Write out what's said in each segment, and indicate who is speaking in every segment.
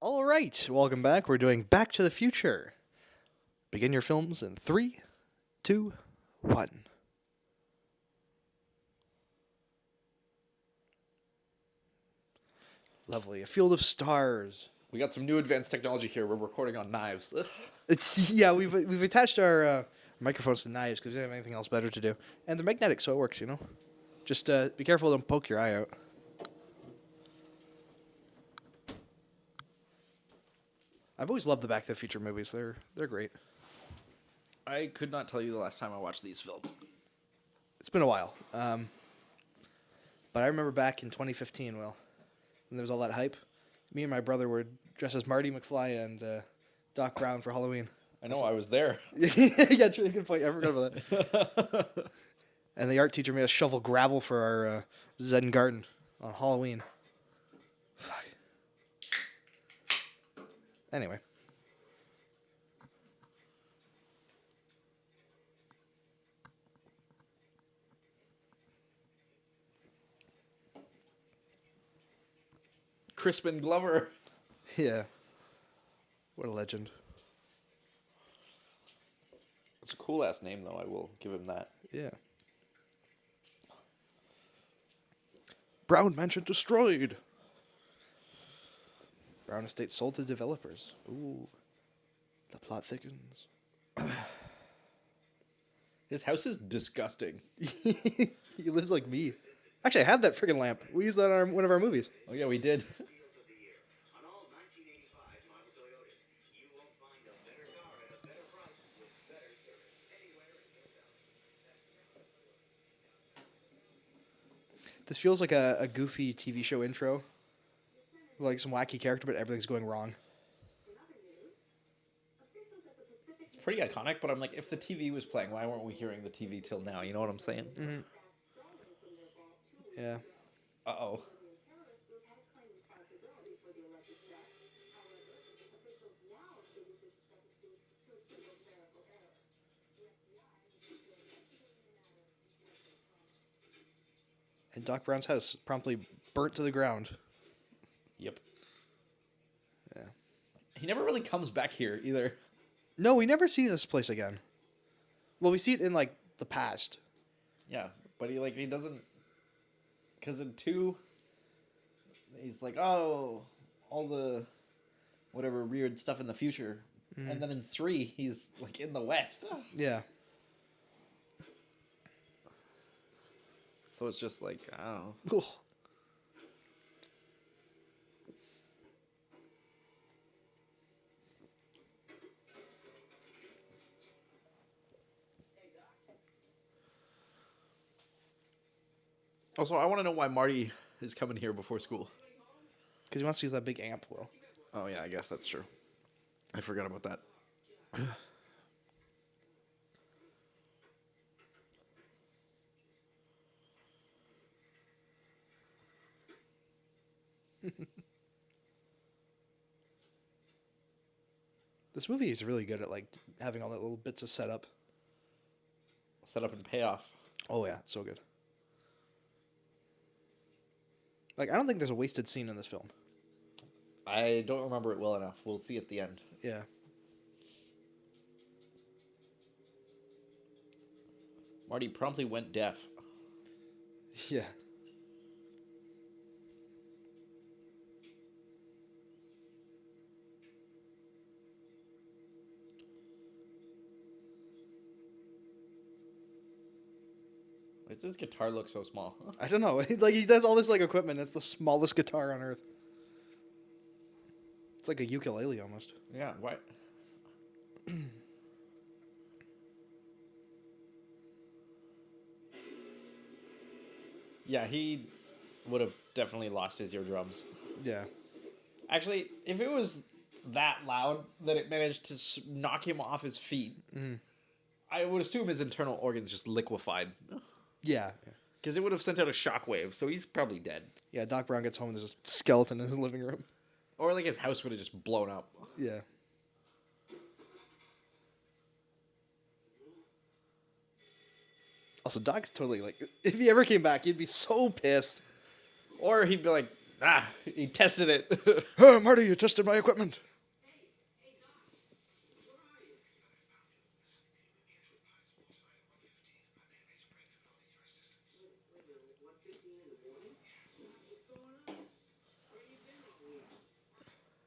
Speaker 1: All right, welcome back. We're doing Back to the Future. Begin your films in 3, 2, 1. Lovely. A field of stars.
Speaker 2: We got some new advanced technology here. We're recording on knives. Ugh.
Speaker 1: We've attached our microphones to knives because we don't have anything else better to do, and they're magnetic, so it works. Just be careful, don't poke your eye out. I've always loved the Back to the Future movies. They're great.
Speaker 2: I could not tell you the last time I watched these films.
Speaker 1: It's been a while, but I remember back in 2015, when there was all that hype. Me and my brother were dressed as Marty McFly and Doc Brown for Halloween.
Speaker 2: I know, I was there.
Speaker 1: Yeah, true, good point. I forgot about that. And the art teacher made us shovel gravel for our Zen garden on Halloween. Fuck. Anyway.
Speaker 2: Crispin Glover.
Speaker 1: Yeah. What a legend.
Speaker 2: It's a cool ass name, though. I will give him that.
Speaker 1: Yeah. Brown Mansion destroyed. Brown Estate sold to developers. Ooh. The plot thickens.
Speaker 2: His house is disgusting.
Speaker 1: He lives like me. Actually, I had that friggin' lamp. We used that on one of our movies.
Speaker 2: Oh, yeah, we did.
Speaker 3: On all 1985 model Toyotas, you won't find a better car at a better price with better service anywhere in Philadelphia.
Speaker 1: This feels like a goofy TV show intro. Like some wacky character, but everything's going wrong.
Speaker 2: It's pretty iconic, but I'm like, if the TV was playing, why weren't we hearing the TV till now? You know what I'm saying?
Speaker 1: Mm-hmm. Yeah.
Speaker 2: Uh-oh.
Speaker 1: And Doc Brown's house promptly burnt to the ground.
Speaker 2: Yep.
Speaker 1: Yeah.
Speaker 2: He never really comes back here, either.
Speaker 1: No, we never see this place again. Well, we see it in like the past.
Speaker 2: Yeah, but he doesn't... Because in 2, he's like, oh, all the whatever weird stuff in the future. Mm-hmm. And then in 3, he's like in the West.
Speaker 1: Yeah.
Speaker 2: So it's just like, I don't know.
Speaker 1: Cool.
Speaker 2: Also, I want to know why Marty is coming here before school.
Speaker 1: Because he wants to use that big amp, Will.
Speaker 2: Oh, yeah, I guess that's true. I forgot about that.
Speaker 1: This movie is really good at like having all the little bits of setup.
Speaker 2: Setup and payoff.
Speaker 1: Oh yeah, it's so good. Like I don't think there's a wasted scene in this film.
Speaker 2: I don't remember it well enough. We'll see at the end.
Speaker 1: Yeah.
Speaker 2: Marty promptly went deaf.
Speaker 1: Yeah.
Speaker 2: Why does this guitar look so small?
Speaker 1: I don't know. Like he does all this like equipment. It's the smallest guitar on earth. It's like a ukulele almost.
Speaker 2: Yeah, why? Yeah, he would have definitely lost his eardrums.
Speaker 1: Yeah.
Speaker 2: Actually, if it was that loud that it managed to knock him off his feet, I would assume his internal organs just liquefied.
Speaker 1: Yeah.
Speaker 2: Because it would have sent out a shockwave, so he's probably dead.
Speaker 1: Yeah, Doc Brown gets home and there's a skeleton in his living room.
Speaker 2: Or like his house would have just blown up.
Speaker 1: Yeah. Also, Doc's totally like, if he ever came back, he'd be so pissed.
Speaker 2: Or he'd be like, He tested it.
Speaker 1: Oh, Marty, you tested my equipment.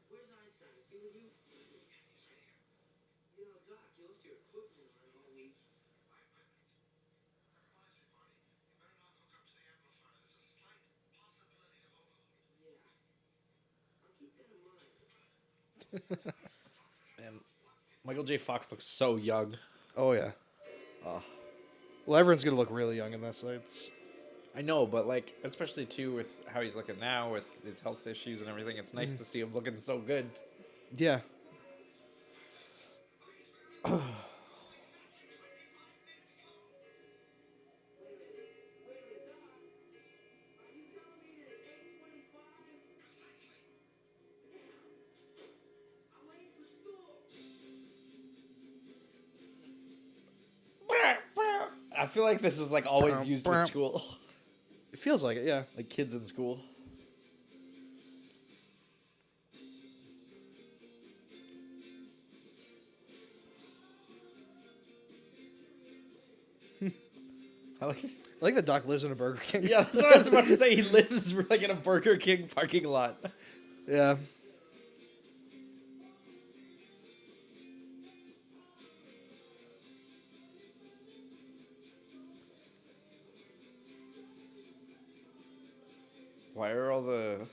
Speaker 3: Where's Einstein? Is he with you? You know, Doc, you left your equipment on all week. Yeah. I'll keep that in mind.
Speaker 2: And Michael J. Fox looks so young.
Speaker 1: Oh yeah.
Speaker 2: Oh,
Speaker 1: Well, everyone's gonna look really young in this. So it's
Speaker 2: I know, but like, especially too with how he's looking now with his health issues and everything, it's nice to see him looking so good.
Speaker 1: yeah.
Speaker 3: Wait a minute, Doc. Are you telling me that it's 8:25? Damn. I'm late for school.
Speaker 2: I feel like this is like always used with school,
Speaker 1: It feels like it. Yeah.
Speaker 2: like kids in school. I like.
Speaker 1: I like that Doc lives in a Burger King.
Speaker 2: Yeah, that's what I was about to say. He lives like in a Burger King parking lot.
Speaker 1: Yeah.
Speaker 2: Why are all the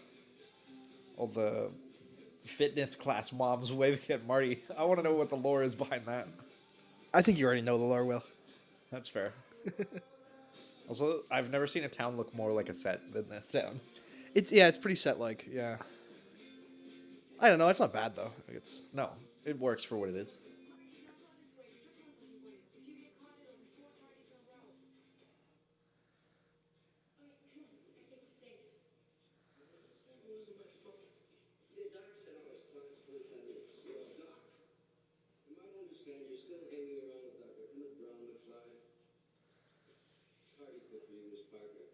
Speaker 2: fitness class moms waving at Marty? I want to know what the lore is behind that.
Speaker 1: I think you already know the lore, Will.
Speaker 2: That's fair. Also, I've never seen a town look more like a set than this town.
Speaker 1: It's pretty set like, yeah. I don't know, it's not bad though. Like it's
Speaker 2: No, it works for what it is.
Speaker 3: Yeah, Doc said I was class 45 minutes. Doc, you might understand you're still hanging around with Dr. Emmett Brown McFly. Party's good for you, Miss Parker.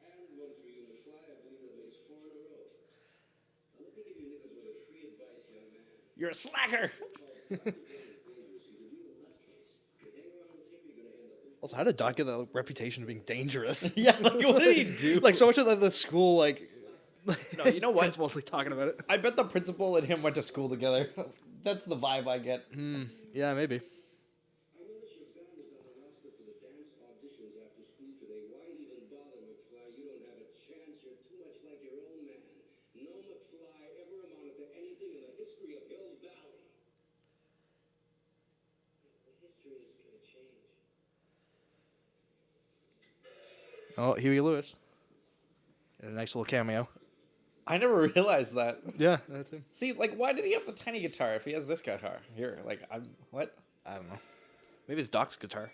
Speaker 3: And one for you, McFly. I believe that makes 4 in a row. Now, let me give you Nichols with a free advice, young man.
Speaker 2: You're a slacker.
Speaker 1: also, how did Doc get that reputation of being dangerous?
Speaker 2: Yeah, like what did he do?
Speaker 1: Like so much of the school, like
Speaker 2: No, you know what?
Speaker 1: principals like talking about it.
Speaker 2: I bet the principal and him went to school together. That's the vibe I get.
Speaker 1: Yeah, maybe.
Speaker 3: I noticed your band is on the roster for the dance auditions after school today. Why even bother, McFly? You don't have a chance. You're too much like your own man. No McFly ever amounted to anything in the history of Hill Valley. The history is going to change.
Speaker 1: Oh, Huey Lewis. And a nice little cameo.
Speaker 2: I never realized that.
Speaker 1: Yeah, that's him.
Speaker 2: See, like, why did he have the tiny guitar if he has this guitar here? Like, I'm what?
Speaker 1: I don't know. Maybe it's Doc's guitar.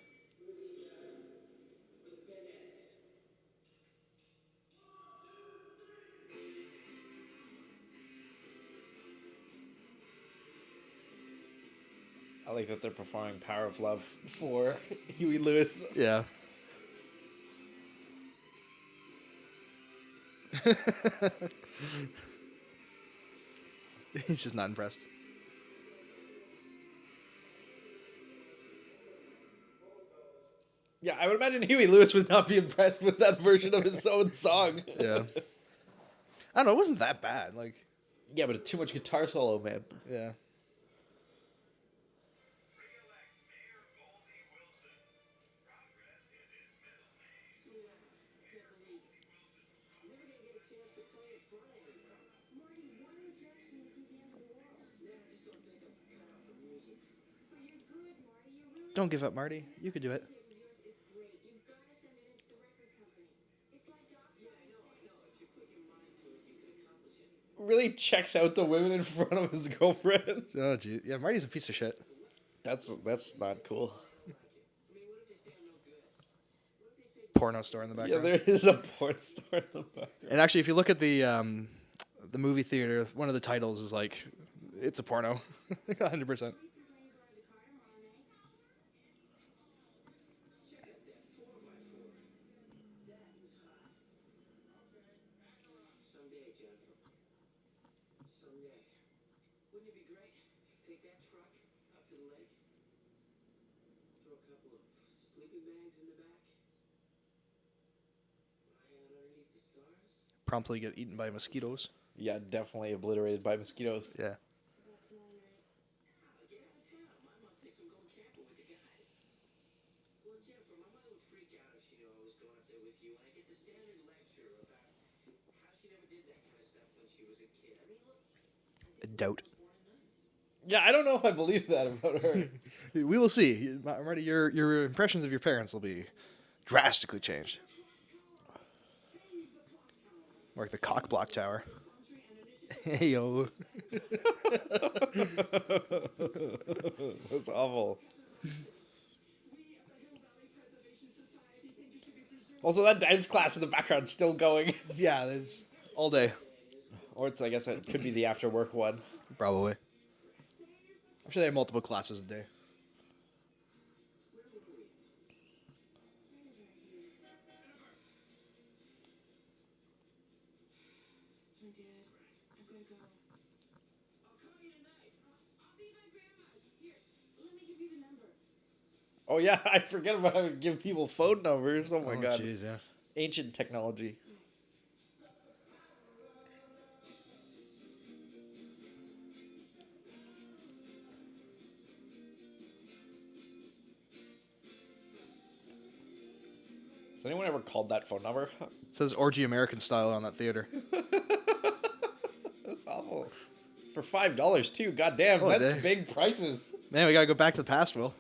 Speaker 2: I like that they're performing "Power of Love" for Huey Lewis.
Speaker 1: Yeah. He's just not impressed.
Speaker 2: Yeah, I would imagine Huey Lewis would not be impressed with that version of his own song.
Speaker 1: Yeah. I don't know. It wasn't that bad. Like,
Speaker 2: Yeah, but too much guitar solo, man.
Speaker 1: yeah. Don't give up, Marty. You could do it.
Speaker 2: Really checks out the women in front of his girlfriend.
Speaker 1: Oh, gee. Yeah, Marty's a piece of shit.
Speaker 2: That's not cool.
Speaker 1: Porno store in the
Speaker 2: Yeah,
Speaker 1: background.
Speaker 2: there is a porn star in the background.
Speaker 1: And actually, if you look at the movie theater, one of the titles is like, it's a porno. 100%.
Speaker 3: Wouldn't it be great? Take that truck up to the lake, throw a couple of sleeping bags in the back, lie out underneath the stars.
Speaker 1: Promptly get eaten by mosquitoes.
Speaker 2: Yeah, definitely obliterated by mosquitoes.
Speaker 1: Yeah.
Speaker 3: Get out of town. My mom thinks I'm going camping with the guys. Well, Jennifer, my mother would freak out if she knew I was going up there with you, and I get the standard lecture about how she never did that kind of stuff when she was a kid. I mean, look,
Speaker 1: Doubt.
Speaker 2: Yeah, I don't know if I believe that about her.
Speaker 1: We will see. Marty, your impressions of your parents will be drastically changed. Like the cock block tower. Hey yo.
Speaker 2: That's awful. Also, that dance class in the background's still going.
Speaker 1: Yeah, that's all day.
Speaker 2: Or it's, I guess it could be the after work one.
Speaker 1: Probably. I'm sure they have multiple classes a day.
Speaker 4: My dad. I've got to go.
Speaker 3: I'll call you tonight.
Speaker 4: I'll be at my grandma's. Here, let me give you the number.
Speaker 2: Oh, yeah, I forget about how to give people phone numbers. Oh, my God.
Speaker 1: Jeez, yeah.
Speaker 2: Ancient technology. Has anyone ever called that phone number?
Speaker 1: It says Orgy American Style on that theater.
Speaker 2: That's awful. For $5 too. Goddamn, that's
Speaker 1: dang.
Speaker 2: big prices.
Speaker 1: Man, we gotta go back to the past, Will.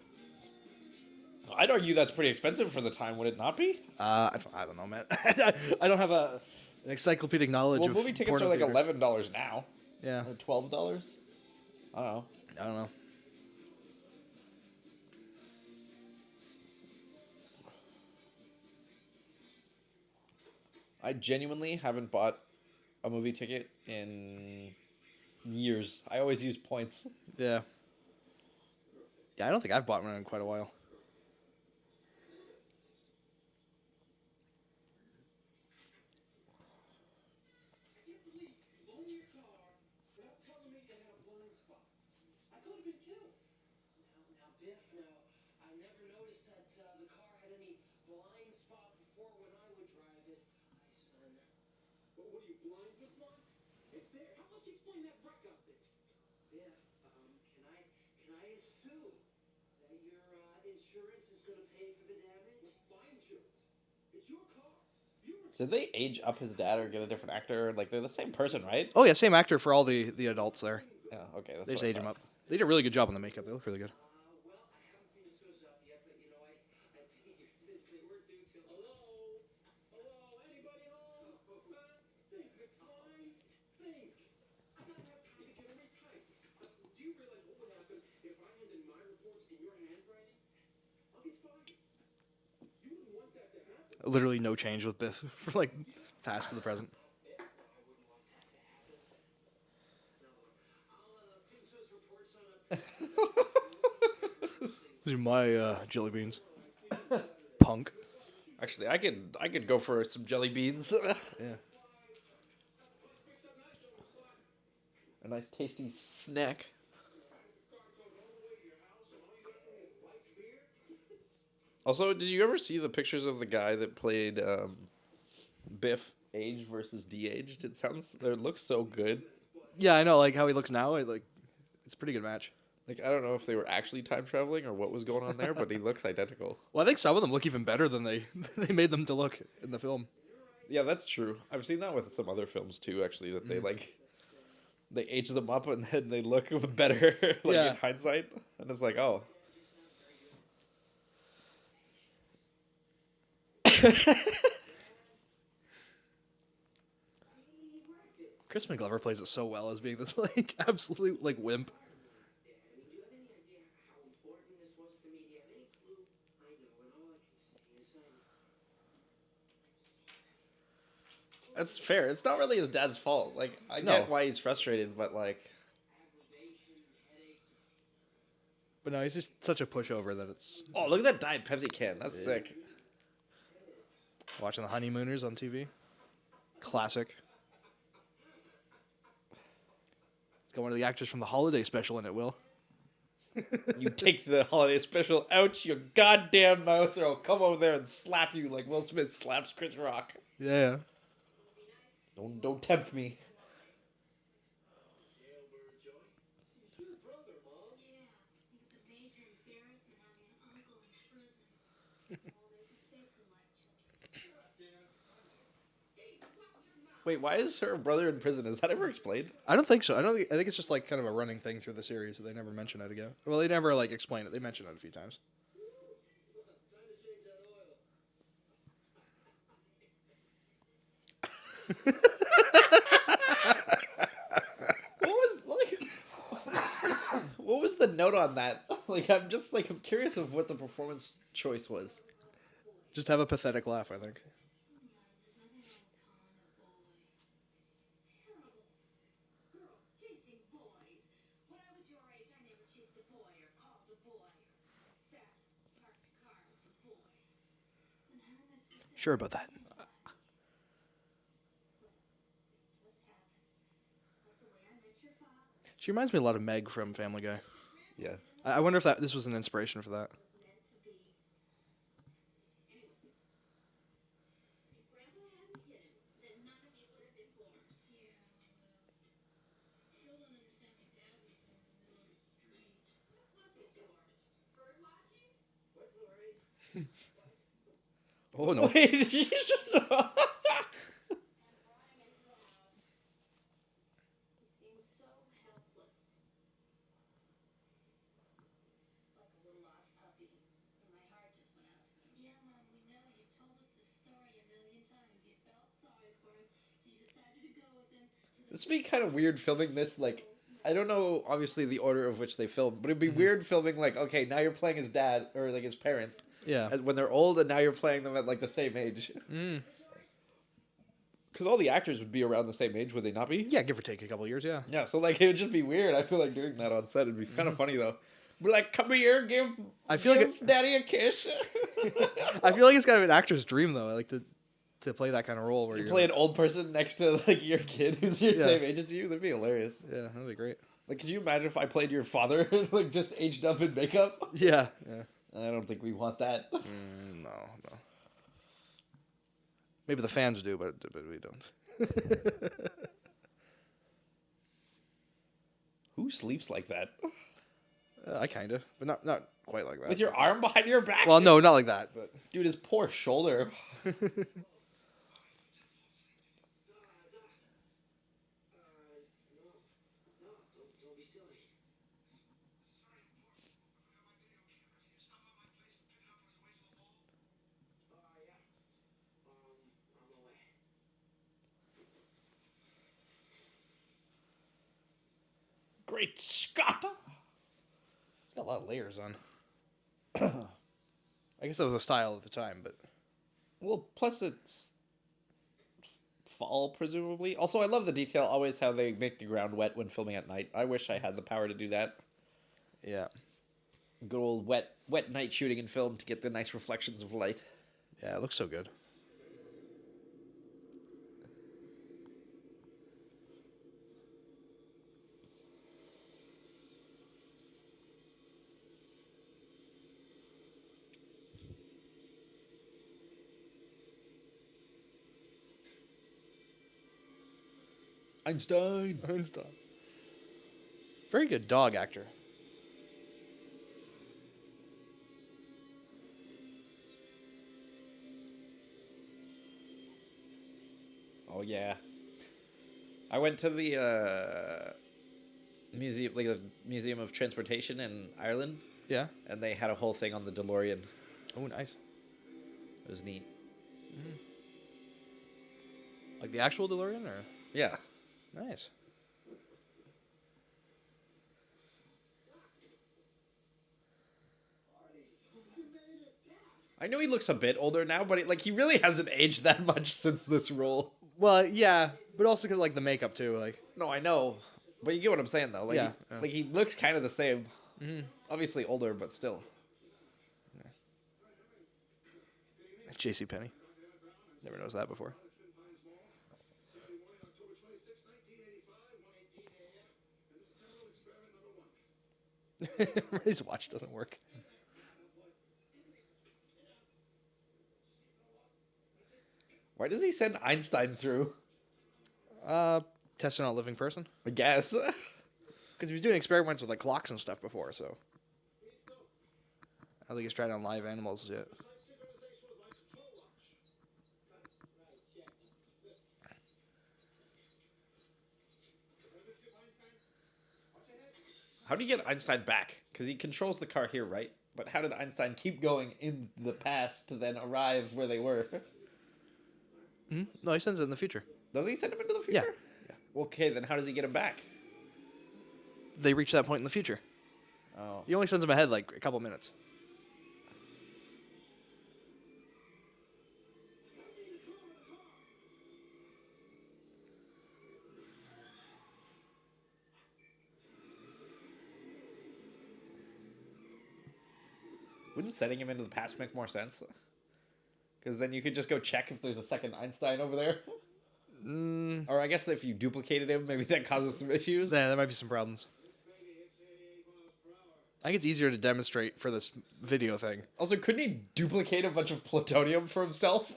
Speaker 2: I'd argue that's pretty expensive for the time, would it not be?
Speaker 1: I don't know, man. I don't have an encyclopedic knowledge
Speaker 2: Well,
Speaker 1: of
Speaker 2: movie tickets
Speaker 1: porno
Speaker 2: are like
Speaker 1: theaters.
Speaker 2: $11 now.
Speaker 1: Yeah,
Speaker 2: Or $12? I don't know.
Speaker 1: I don't know.
Speaker 2: I genuinely haven't bought a movie ticket in years. I always use points.
Speaker 1: Yeah. Yeah, I don't think I've bought one in quite a while.
Speaker 3: Loan your car without telling me you had a blind spot. I could have been killed. Now, Biff, I never noticed that the car had any blind spot before when I would drive it. Son. What are you, blind, Biff, Mark? It's there. How must you explain that wreck out there? Biff, can I assume that your insurance is going to pay for the damage? My insurance. It's your car.
Speaker 2: Did they age up his dad or get a different actor? Like, they're the same person, right?
Speaker 1: Oh yeah, same actor for all the adults there.
Speaker 2: Yeah, okay. That's
Speaker 1: They just
Speaker 2: what I
Speaker 1: age them
Speaker 2: thought.
Speaker 1: up. They did a really good job on the makeup. They look really good.
Speaker 3: Well, I haven't been Suze up yet, but you know, I figured since they were due till. Hello, anybody home? Think, fine, think. I gotta have time to get every type. Do you realize what would happen if I handed my reports in your handwriting? I'll get fired. You wouldn't want that to happen.
Speaker 1: Literally no change with Biff from like past to the present.
Speaker 3: I'll pin Suze reports on a.
Speaker 1: These are my jelly beans. Punk.
Speaker 2: Actually, I could go for some jelly beans.
Speaker 1: Yeah.
Speaker 2: A nice tasty snack. Also, did you ever see the pictures of the guy that played Biff aged versus de-aged? It looks so good.
Speaker 1: Yeah, I know. Like how he looks now. It's a pretty good match.
Speaker 2: Like, I don't know if they were actually time traveling or what was going on there, but he looks identical.
Speaker 1: Well, I think some of them look even better than they made them to look in the film.
Speaker 2: Yeah, that's true. I've seen that with some other films too, actually, that they age them up and then they look better
Speaker 1: Yeah.
Speaker 2: in hindsight. And it's like, oh.
Speaker 1: Chris McGlover plays it so well as being this like absolute like wimp.
Speaker 3: Do you have any idea how important this was to me? Do you have any clue? I know, and all I can say is
Speaker 2: That's fair. It's not really his dad's fault. Like, I
Speaker 1: No.
Speaker 2: get why he's frustrated, but like,
Speaker 3: aggravation, headaches.
Speaker 1: But no, he's just such a pushover that it's
Speaker 2: oh, look at that Diet Pepsi can. That's sick.
Speaker 1: watching the Honeymooners on TV. Classic. It's got one of the actors from the holiday special in it, Will.
Speaker 2: You take the holiday special out your goddamn mouth, or I'll come over there and slap you like Will Smith slaps Chris Rock.
Speaker 1: Yeah.
Speaker 2: Don't tempt me.
Speaker 4: Yeah, it's a major embarrassment having an uncle in prison. All make mistakes in life, children.
Speaker 2: Wait, why is her brother in prison? Is that ever explained?
Speaker 1: I don't think so. I think it's just like kind of a running thing through the series that they never mention it again. Well, they never like explain it. They mention it a few times.
Speaker 2: What was like? What was the note on that? Like, I'm curious of what the performance choice was.
Speaker 1: Just have a pathetic laugh, I think.
Speaker 4: Girls chasing boys. When I was your age, I never chased a boy or called a boy or sat, parked a car with a boy. And how am I supposed to
Speaker 1: Sure about that.
Speaker 4: just happen? Like the way I met your father.
Speaker 1: She reminds me a lot of Meg from Family Guy.
Speaker 2: Yeah.
Speaker 1: I wonder if this was an inspiration for that.
Speaker 4: Meant to be. Anyway, if Grandpa hadn't hit him, then none of you would have been born. Yeah, still don't understand my dad was born in the middle of the street. What was it, George? Bird watching? What, Lori?
Speaker 1: Oh no.
Speaker 2: Wait, she's just.
Speaker 4: And Brian is loud. He seems so helpless. Like a little lost puppy. And my heart just went out to him. Yeah, Mom, we know. You've told us the story a million times. You felt sorry for him, so you decided to go with him to the
Speaker 2: This would be kind of weird filming this. Like, I don't know, obviously, the order of which they filmed, but it'd be weird filming, like, okay, now you're playing his dad, or, like, his parent,
Speaker 1: Yeah.
Speaker 2: when they're old, and now you're playing them at, like, the same age. Because all the actors would be around the same age, would they not be?
Speaker 1: Yeah, give or take a couple years, yeah.
Speaker 2: Yeah, so, like, it would just be weird. I feel like doing that on set would be kind of funny, though. Be like, come here,
Speaker 1: I feel like
Speaker 2: give daddy a kiss.
Speaker 1: I feel like it's kind of an actor's dream though. I like to play that kind of role where
Speaker 2: You
Speaker 1: you're
Speaker 2: play an old person next to, like, your kid who's your
Speaker 1: Yeah.
Speaker 2: same age as you. That'd be hilarious.
Speaker 1: Yeah, that'd be great.
Speaker 2: Like, could you imagine if I played your father, like, just aged up in makeup?
Speaker 1: Yeah. Yeah.
Speaker 2: I don't think we want that.
Speaker 1: No. Maybe the fans do, but we don't.
Speaker 2: Who sleeps like that?
Speaker 1: I kind of, but not quite like that.
Speaker 2: With your arm behind your back?
Speaker 1: Well, no, not like that, but
Speaker 2: Dude, his poor shoulder.
Speaker 3: Don't be silly. Yeah. On the way.
Speaker 2: Great Scott!
Speaker 1: it's got a lot of layers on. I guess that was the style at the time, but
Speaker 2: Well, plus it's fall, presumably. Also, I love the detail, always how they make the ground wet when filming at night. I wish I had the power to do that.
Speaker 1: yeah,
Speaker 2: Good old wet night shooting in film to get the nice reflections of light.
Speaker 1: yeah, it looks so good.
Speaker 2: Einstein!
Speaker 1: Very good dog actor.
Speaker 2: Oh, yeah. I went to the museum, like the Museum of Transportation in Ireland,
Speaker 1: Yeah.
Speaker 2: and they had a whole thing on the DeLorean.
Speaker 1: Oh, nice.
Speaker 2: It was neat.
Speaker 1: Like the actual DeLorean, or
Speaker 2: Yeah.
Speaker 1: nice.
Speaker 2: I know he looks a bit older now, but he really hasn't aged that much since this role.
Speaker 1: Well, yeah, but also because like the makeup too. Like,
Speaker 2: No, I know, but you get what I'm saying though. Like,
Speaker 1: Yeah,
Speaker 2: he,
Speaker 1: yeah.
Speaker 2: like he looks kind of the same. Obviously older, but still.
Speaker 1: J.C. Penney. Never noticed that before.
Speaker 3: Saturday morning, October 26, 1985, 1:18 a.m. And this
Speaker 1: His watch doesn't work.
Speaker 2: Why does he send Einstein through?
Speaker 1: Testing out a living person.
Speaker 2: I guess.
Speaker 1: Because he was doing experiments with like clocks and stuff before, so. I don't think he's tried on live animals yet.
Speaker 2: How do you get Einstein back? Because he controls the car here, right? But how did Einstein keep going in the past to then arrive where they were?
Speaker 1: No, he sends it in the future.
Speaker 2: Does he send him into the future?
Speaker 1: Yeah.
Speaker 2: Well, okay, then how does he get him back?
Speaker 1: They reach that point in the future.
Speaker 2: Oh.
Speaker 1: He only sends them ahead like a couple minutes.
Speaker 2: Wouldn't sending him into the past make more sense? Because then you could just go check if there's a second Einstein over there. Or I guess if you duplicated him, maybe that causes some issues.
Speaker 1: Yeah, there might be some problems. I think it's easier to demonstrate for this video thing.
Speaker 2: Also, couldn't he duplicate a bunch of plutonium for himself?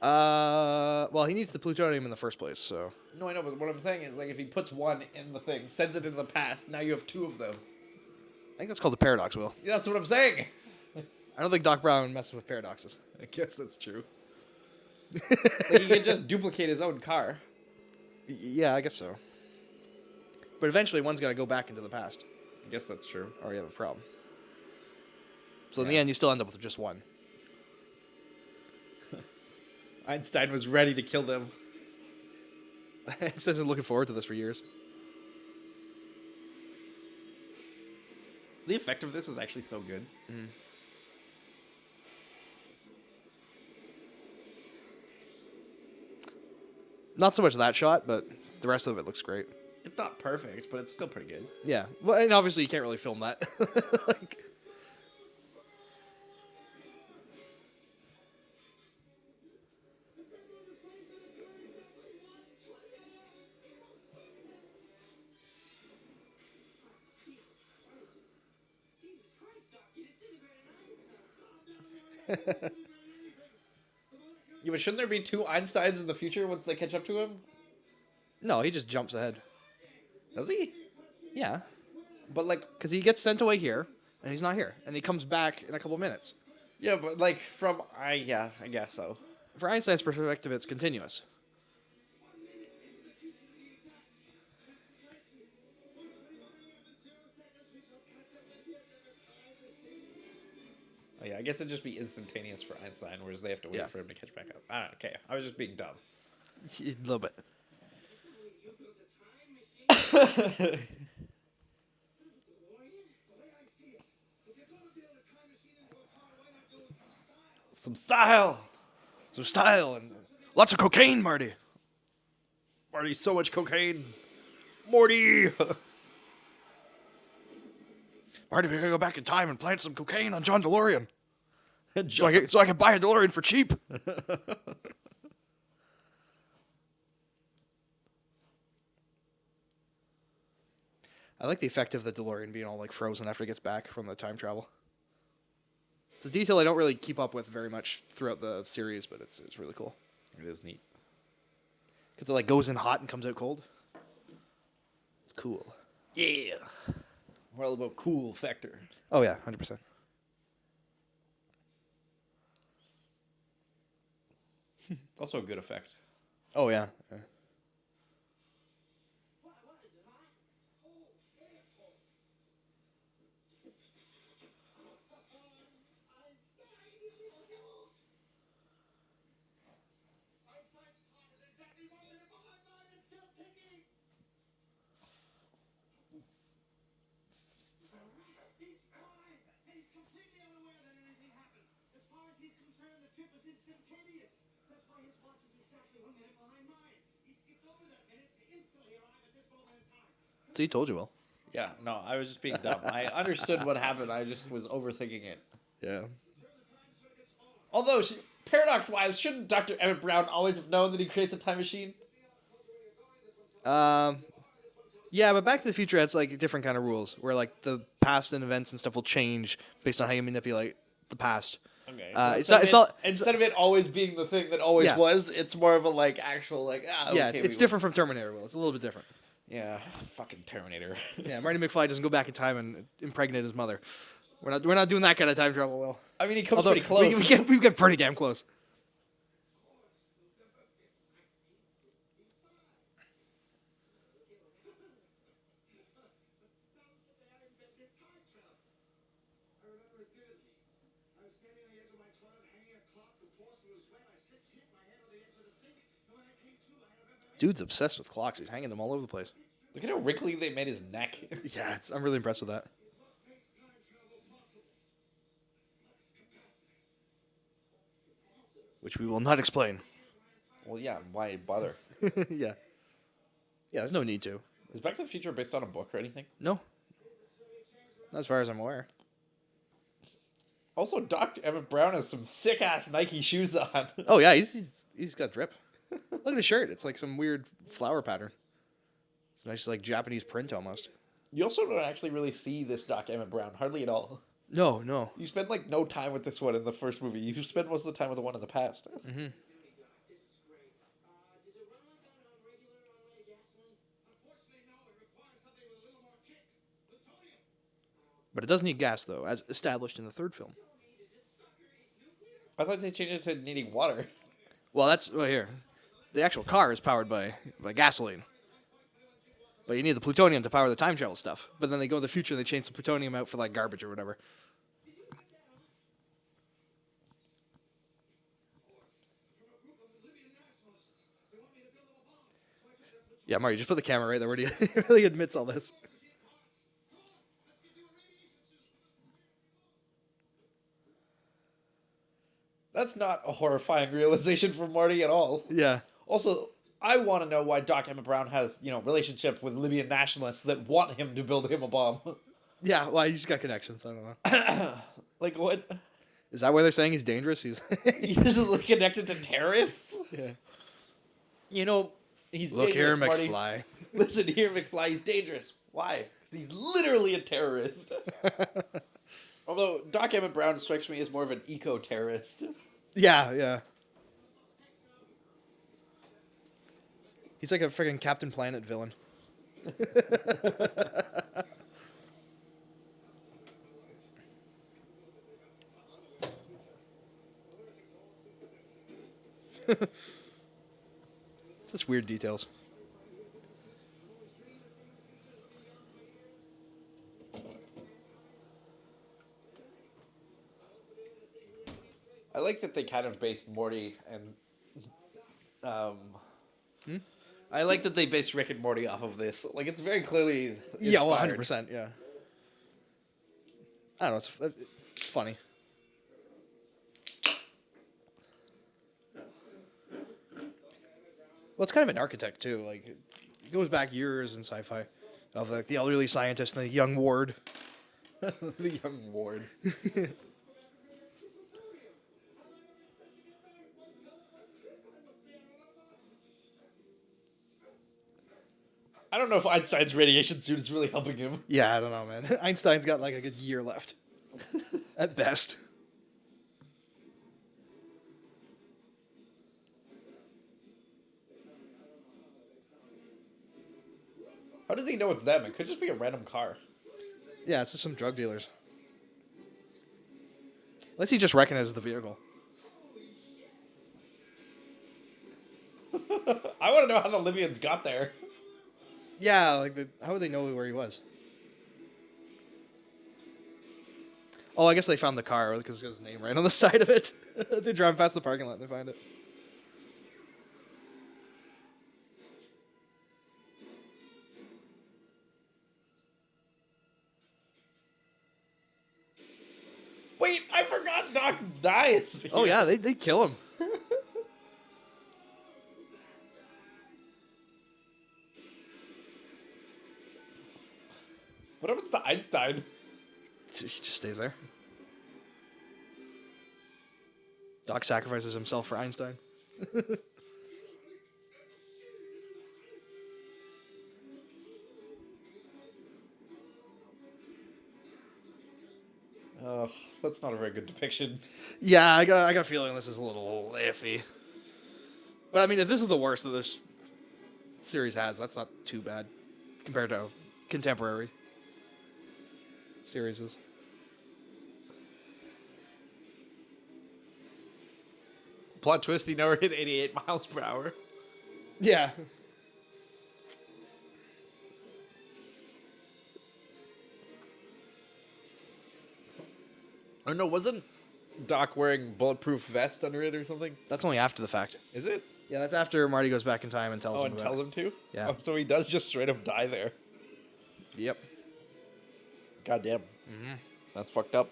Speaker 1: Well, he needs the plutonium in the first place, so.
Speaker 2: No, I know, but what I'm saying is, like, if he puts one in the thing, sends it into the past, now you have two of them.
Speaker 1: I think that's called the paradox, Will.
Speaker 2: Yeah, that's what I'm saying.
Speaker 1: I don't think Doc Brown messes with paradoxes.
Speaker 2: I guess that's true. Like, he could just duplicate his own car.
Speaker 1: Yeah, I guess so. But eventually, one's got to go back into the past,
Speaker 2: I guess that's true.
Speaker 1: or you have a problem. So in the end, you still end up with just one.
Speaker 2: Einstein was ready to kill them.
Speaker 1: Einstein's been looking forward to this for years.
Speaker 2: The effect of this is actually so good.
Speaker 1: Not so much that shot, but the rest of it looks great.
Speaker 2: It's not perfect, but it's still pretty good.
Speaker 1: Yeah, well, and obviously you can't really film that. Like,
Speaker 2: Yeah, but shouldn't there be two Einsteins in the future once they catch up to him?
Speaker 1: no, he just jumps ahead.
Speaker 2: Does he?
Speaker 1: Yeah,
Speaker 2: But, like,
Speaker 1: because he gets sent away here, and he's not here, and he comes back in a couple minutes.
Speaker 2: yeah, but, like, I guess so.
Speaker 1: For Einstein's perspective, it's continuous.
Speaker 2: Oh, yeah, I guess it'd just be instantaneous for Einstein, whereas they have to wait
Speaker 1: Yeah.
Speaker 2: for him to catch back up. I don't know, okay, I was just being dumb.
Speaker 1: A little bit.
Speaker 2: Some style!
Speaker 1: Some style and lots of cocaine, Marty.
Speaker 2: Marty, so much cocaine! Morty!
Speaker 1: Marty, we're gonna go back in time and plant some cocaine on John DeLorean. So
Speaker 2: John-
Speaker 1: I can buy a DeLorean for cheap. I like the effect of the DeLorean being all like frozen after it gets back from the time travel. It's a detail I don't really keep up with very much throughout the series, but it's really cool.
Speaker 2: It is neat.
Speaker 1: Because it like goes in hot and comes out cold. It's cool.
Speaker 2: Yeah! We're all about cool factor.
Speaker 1: Oh yeah, 100%.
Speaker 2: It's also a good effect.
Speaker 1: Oh yeah. Yeah. So he told you, Will.
Speaker 2: Yeah, no, I was just being dumb. I understood what happened, I just was overthinking it.
Speaker 1: Yeah.
Speaker 2: Although, paradox-wise, shouldn't Dr. Emmett Brown always have known that he creates a time machine?
Speaker 1: Yeah, but Back to the Future has like different kind of rules where like the past and events and stuff will change based on how you manipulate the past.
Speaker 2: Okay.
Speaker 1: Instead
Speaker 2: of it always being the thing that always
Speaker 1: Yeah.
Speaker 2: was, it's more of a like actual like
Speaker 1: Yeah,
Speaker 2: okay,
Speaker 1: it's different from Terminator. Will it's a little bit different.
Speaker 2: Yeah, fucking Terminator.
Speaker 1: Yeah, Marty McFly doesn't go back in time and impregnate his mother. We're not doing that kind of time travel, Will.
Speaker 2: I mean, he comes
Speaker 1: Although
Speaker 2: pretty close.
Speaker 1: we get pretty damn close.
Speaker 3: I remember it vividly. I was standing on the edge of my toilet, hanging a clock. The porcelain was wet. I slipped, hit my head on the edge of the sink, and when I came to, I had a revelation.
Speaker 1: Dude's obsessed with clocks. He's hanging them all over the place.
Speaker 2: Look at how wrinkly they made his neck.
Speaker 1: Yeah, I'm really impressed with that.
Speaker 3: What makes time travel possible? Flux capacitor.
Speaker 1: Which we will not explain.
Speaker 2: Well, yeah. Why bother?
Speaker 1: Yeah. Yeah, there's no need to.
Speaker 2: Is Back to the Future based on a book or anything?
Speaker 1: No. Not as far as I'm aware.
Speaker 2: Also, Doc Emmett Brown has some sick ass Nike shoes on.
Speaker 1: Oh yeah, he's got drip. Look at his shirt. It's like some weird flower pattern. It's a nice like Japanese print almost.
Speaker 2: You also don't actually really see this Doc Emmett Brown hardly at all.
Speaker 1: No.
Speaker 2: You spend like no time with this one in the first movie. You spend most of the time with the one in the past.
Speaker 3: This is great. Does it run like on regular unleaded gasoline? Unfortunately, no. It requires something with a little more kick. Plutonium.
Speaker 1: But it does need gas though, as established in the third film.
Speaker 2: I thought they changed it to needing water.
Speaker 1: Well, that's right here. The actual car is powered by gasoline. But you need the plutonium to power the time travel stuff. But then they go in the future and they change the plutonium out for like garbage or whatever. Yeah, Marty, just put the camera right there where he really admits all this.
Speaker 2: That's not a horrifying realization for Marty at all.
Speaker 1: Yeah.
Speaker 2: Also, I want to know why Doc Emmett Brown has, relationship with Libyan nationalists that want him to build him a bomb.
Speaker 1: Yeah, well, he's got connections. I don't know.
Speaker 2: Like, what?
Speaker 1: Is that why they're saying he's dangerous? He's
Speaker 2: He's like connected to terrorists?
Speaker 1: yeah.
Speaker 2: He's
Speaker 1: Look here,
Speaker 2: dangerous, Marty.
Speaker 1: McFly.
Speaker 2: Listen here, McFly, he's dangerous. Why? Because he's literally a terrorist. Although, Doc Emmett Brown strikes me as more of an eco-terrorist.
Speaker 1: Yeah. He's like a freaking Captain Planet villain. Just weird details.
Speaker 2: I like that they kind of based Morty and... I like that they based Rick and Morty off of this. Like, it's very clearly
Speaker 1: Yeah, well,
Speaker 2: inspired.
Speaker 1: 100%, yeah. I don't know, it's funny. Well, it's kind of an architect, too. Like, it goes back years in sci-fi of, like, the elderly scientist and the young ward.
Speaker 2: The young ward. I don't know if Einstein's radiation suit is really helping him.
Speaker 1: Yeah, I don't know, man. Einstein's got, like, a good year left. At best.
Speaker 2: How does he know it's them? It could just be a random car.
Speaker 1: Yeah, it's just some drug dealers. Unless he just recognizes the vehicle.
Speaker 2: I want to know how the Libyans got there.
Speaker 1: Yeah, like, how would they know where he was? Oh, I guess they found the car because it's got his name right on the side of it. They drive past the parking lot and they find it.
Speaker 2: Wait, I forgot Doc dies.
Speaker 1: Oh, yeah, they kill him.
Speaker 2: What happens to Einstein?
Speaker 1: He just stays there. Doc sacrifices himself for Einstein.
Speaker 2: Ugh, that's not a very good depiction.
Speaker 1: Yeah, I got a feeling this is a little iffy. But I mean, if this is the worst that this series has, that's not too bad compared to contemporary series.
Speaker 2: Plot twist: he never hit 88 miles per hour.
Speaker 1: Yeah.
Speaker 2: Oh no, wasn't Doc wearing bulletproof vest under it or something?
Speaker 1: That's only after the fact.
Speaker 2: Is it?
Speaker 1: Yeah, that's after Marty goes back in time and tells
Speaker 2: Oh,
Speaker 1: him
Speaker 2: and
Speaker 1: about
Speaker 2: tells
Speaker 1: it.
Speaker 2: him to?
Speaker 1: Yeah.
Speaker 2: Oh, so he does just straight up die there.
Speaker 1: Yep.
Speaker 2: Goddamn. Mm-hmm. That's fucked up.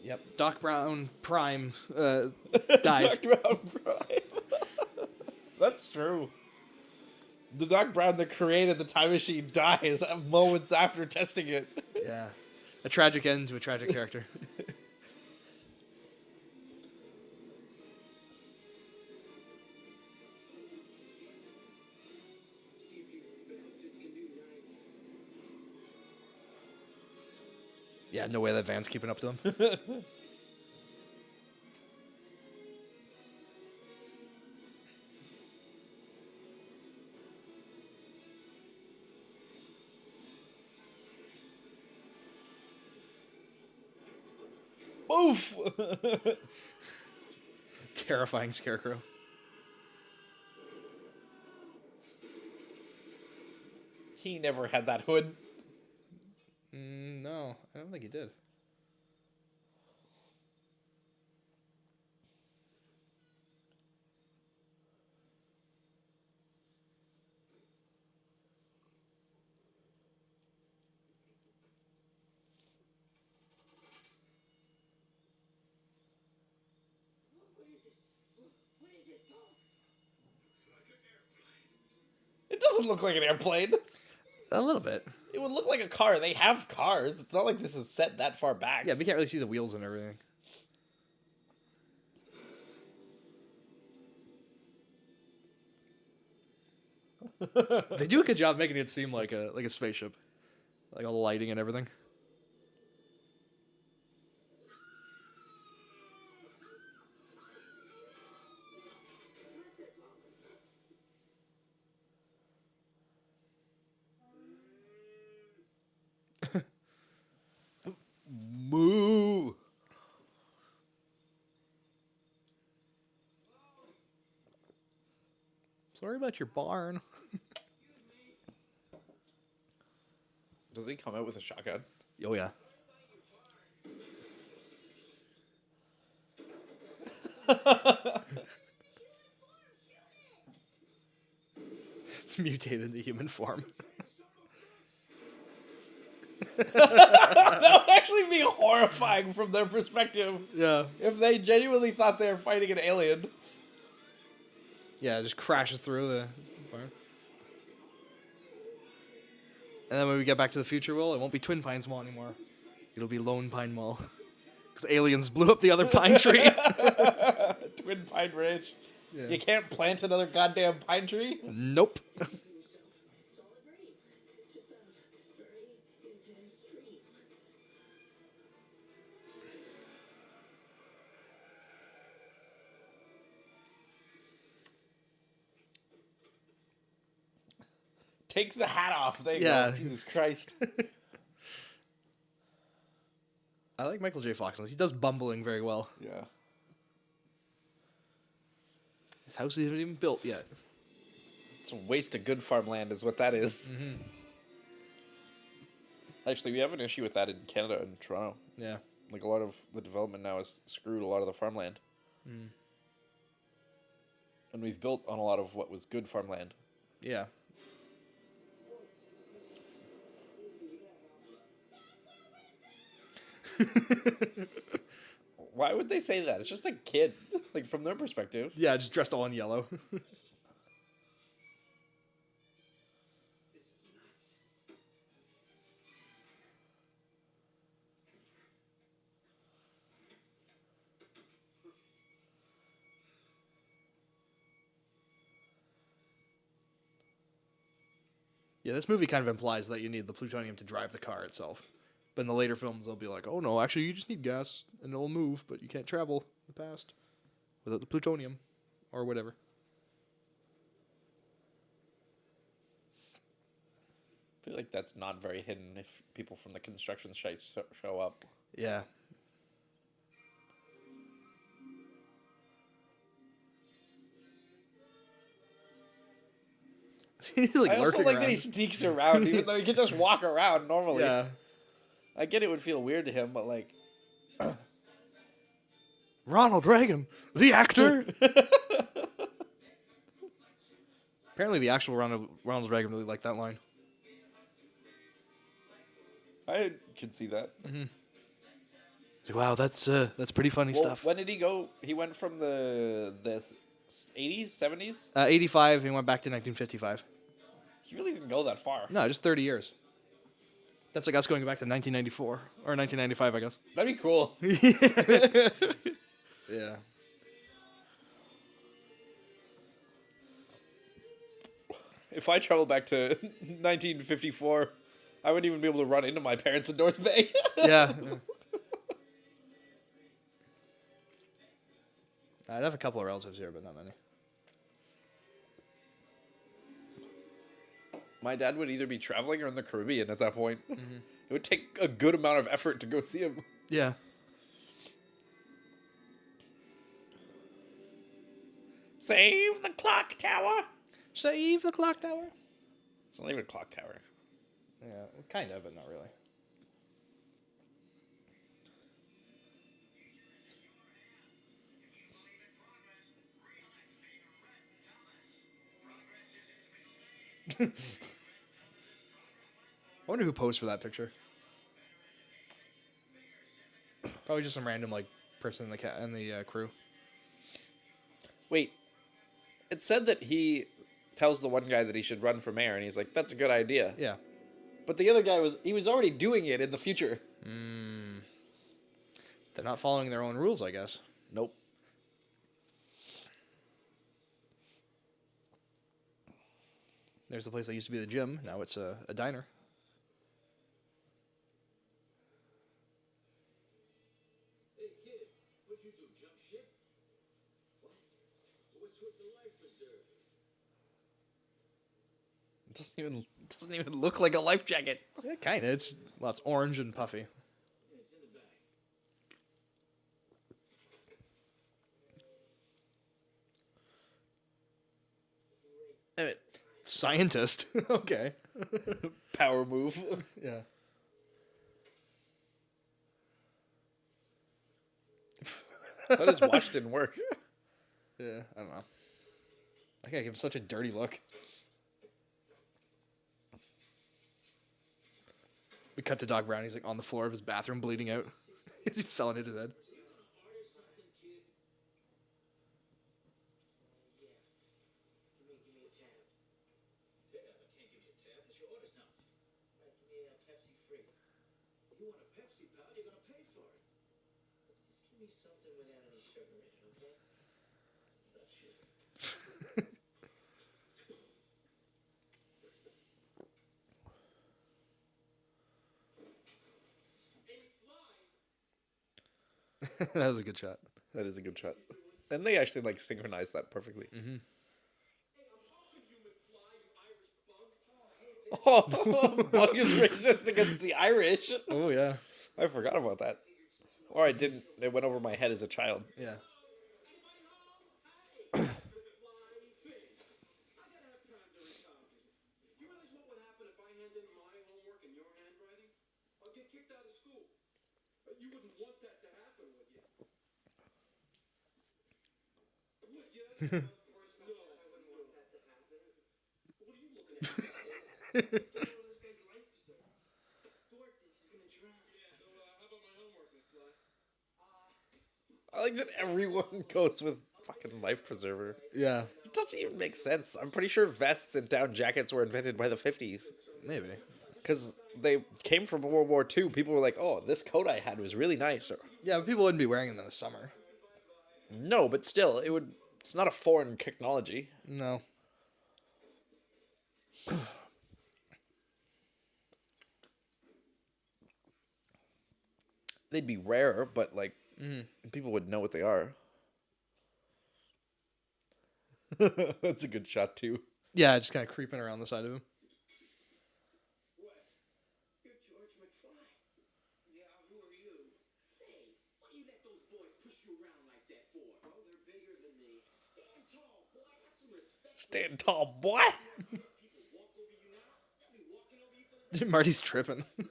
Speaker 1: Yep. Doc Brown Prime dies.
Speaker 2: Doc Brown Prime. That's true. The Doc Brown that created the time machine dies moments after testing it.
Speaker 1: Yeah. A tragic end to a tragic character. Yeah, no way that van's keeping up to them.
Speaker 2: Oof!
Speaker 1: Terrifying Scarecrow.
Speaker 2: He never had that hood.
Speaker 1: No, I don't think he did.
Speaker 2: It doesn't look like an airplane.
Speaker 1: A little bit.
Speaker 2: It would look like a car. They have cars. It's not like this is set that far back.
Speaker 1: Yeah, but you can't really see the wheels and everything. They do a good job making it seem like a spaceship, like all the lighting and everything.
Speaker 2: Moo.
Speaker 1: Sorry about your barn.
Speaker 2: Does he come out with a shotgun?
Speaker 1: Oh yeah. It's mutated into human form.
Speaker 2: That would actually be horrifying from their perspective.
Speaker 1: Yeah.
Speaker 2: If they genuinely thought they were fighting an alien.
Speaker 1: Yeah, it just crashes through the barn. And then when we get back to the future, Will, it won't be Twin Pines Mall anymore. It'll be Lone Pine Mall. Because aliens blew up the other pine tree.
Speaker 2: Twin Pine Ridge.
Speaker 1: Yeah.
Speaker 2: You can't plant another goddamn pine tree?
Speaker 1: Nope.
Speaker 2: Take the hat off. There you
Speaker 1: Yeah.
Speaker 2: go. Jesus Christ.
Speaker 1: I like Michael J. Fox. He does bumbling very well.
Speaker 2: Yeah.
Speaker 1: His house isn't even built yet.
Speaker 2: It's a waste of good farmland is what that is.
Speaker 1: Mm-hmm.
Speaker 2: Actually, we have an issue with that in Canada and Toronto.
Speaker 1: Yeah.
Speaker 2: Like, a lot of the development now has screwed a lot of the farmland.
Speaker 1: Mm.
Speaker 2: And we've built on a lot of what was good farmland.
Speaker 1: Yeah.
Speaker 2: Why would they say that? It's just a kid. Like, from their perspective.
Speaker 1: Yeah, just dressed all in yellow. Yeah, this movie kind of implies that you need the plutonium to drive the car itself. But in the later films, they'll be like, oh no, actually, you just need gas and it'll move, but you can't travel in the past without the plutonium or whatever.
Speaker 2: I feel like that's not very hidden if people from the construction site show up.
Speaker 1: Yeah. He's like
Speaker 2: I also
Speaker 1: lurking
Speaker 2: like that he
Speaker 1: around.
Speaker 2: sneaks around, even though he can just walk around normally.
Speaker 1: Yeah.
Speaker 2: I get it would feel weird to him, but like,
Speaker 1: Ronald Reagan, the actor. Apparently, the actual Ronald Reagan really liked that line.
Speaker 2: I could see that.
Speaker 1: He's like, wow, that's pretty funny
Speaker 2: Well,
Speaker 1: stuff.
Speaker 2: when did he go? He went from the 80s, 70s?
Speaker 1: 85, he went back to 1955.
Speaker 2: He really didn't go that far.
Speaker 1: No, just 30 years. That's like us going back to 1994 or 1995, I guess.
Speaker 2: That'd be cool.
Speaker 1: Yeah.
Speaker 2: If I traveled back to 1954, I wouldn't even be able to run into my parents in North Bay.
Speaker 1: Yeah. I'd have a couple of relatives here, but not many.
Speaker 2: My dad would either be traveling or in the Caribbean at that point. It would take a good amount of effort to go see him.
Speaker 1: Yeah.
Speaker 2: Save the clock tower.
Speaker 1: Save the clock tower.
Speaker 2: It's not even a clock tower.
Speaker 1: Yeah, kind of, but not really. I wonder who posed for that picture. Probably just some random like person in the crew.
Speaker 2: Wait, it said that he tells the one guy that he should run for mayor, and he's like, "That's a good idea."
Speaker 1: Yeah.
Speaker 2: But the other guy was already doing it in the future.
Speaker 1: They're not following their own rules, I guess.
Speaker 2: Nope.
Speaker 1: There's the place that used to be the gym. Now it's a diner.
Speaker 3: Hey kid, what'd you do? Jump ship? What? What's with the life preserver?
Speaker 2: It doesn't even look like a life jacket.
Speaker 1: Yeah, kind of. It's orange and puffy.
Speaker 3: Yeah, it's in the back.
Speaker 1: Scientist. Okay.
Speaker 2: Power move.
Speaker 1: Yeah.
Speaker 2: I thought his watch didn't work.
Speaker 1: Yeah, I don't know. That guy gave him such a dirty look. We cut to Doc Brown. He's like on the floor of his bathroom, bleeding out. He fell and hit his head.
Speaker 3: Give me a tab. Yeah, I can't give you a tab unless you order something. Right, give me a Pepsi free. You want a Pepsi, pal? You're gonna pay for it. Just give me something without any sugar in it, okay? Without sugar.
Speaker 1: That was a good shot.
Speaker 2: That is a good shot. And they actually like synchronize that perfectly. Oh, Bug is racist against the Irish.
Speaker 1: Oh yeah.
Speaker 2: I forgot about that. Or I didn't. It went over my head as a child.
Speaker 1: Yeah.
Speaker 3: You realize what would happen if I handed in my homework in your handwriting? I'd get kicked out of school. You wouldn't want that to happen, would you? Would you? Of course not. No, I wouldn't want that to happen. What are you looking at? This guy's life preserver. Dork thinks he's gonna drown. Yeah, so how about my homework, McFly?
Speaker 2: I like that everyone goes with fucking life preserver.
Speaker 1: Yeah.
Speaker 2: It doesn't even make sense. I'm pretty sure vests and down jackets were invented by the 50s.
Speaker 1: Maybe.
Speaker 2: Because they came from World War II. People were like, oh, this coat I had was really nice. Or,
Speaker 1: Yeah, but people wouldn't be wearing them in the summer.
Speaker 2: no, but still, it's not a foreign technology.
Speaker 1: No.
Speaker 2: they'd be rare, but like people would know what they are. That's a good shot too.
Speaker 1: Yeah, just kind of creeping around the side of him.
Speaker 3: What? You're George McFly. Yeah, who are you? Say, why do you let those boys push you around like that for? Oh, they're bigger than me. Stand tall, boy. Have some respect.
Speaker 2: Stand tall, boy.
Speaker 3: People walk over you now. They'll be walking over you for the rest.
Speaker 1: Marty's tripping.
Speaker 3: You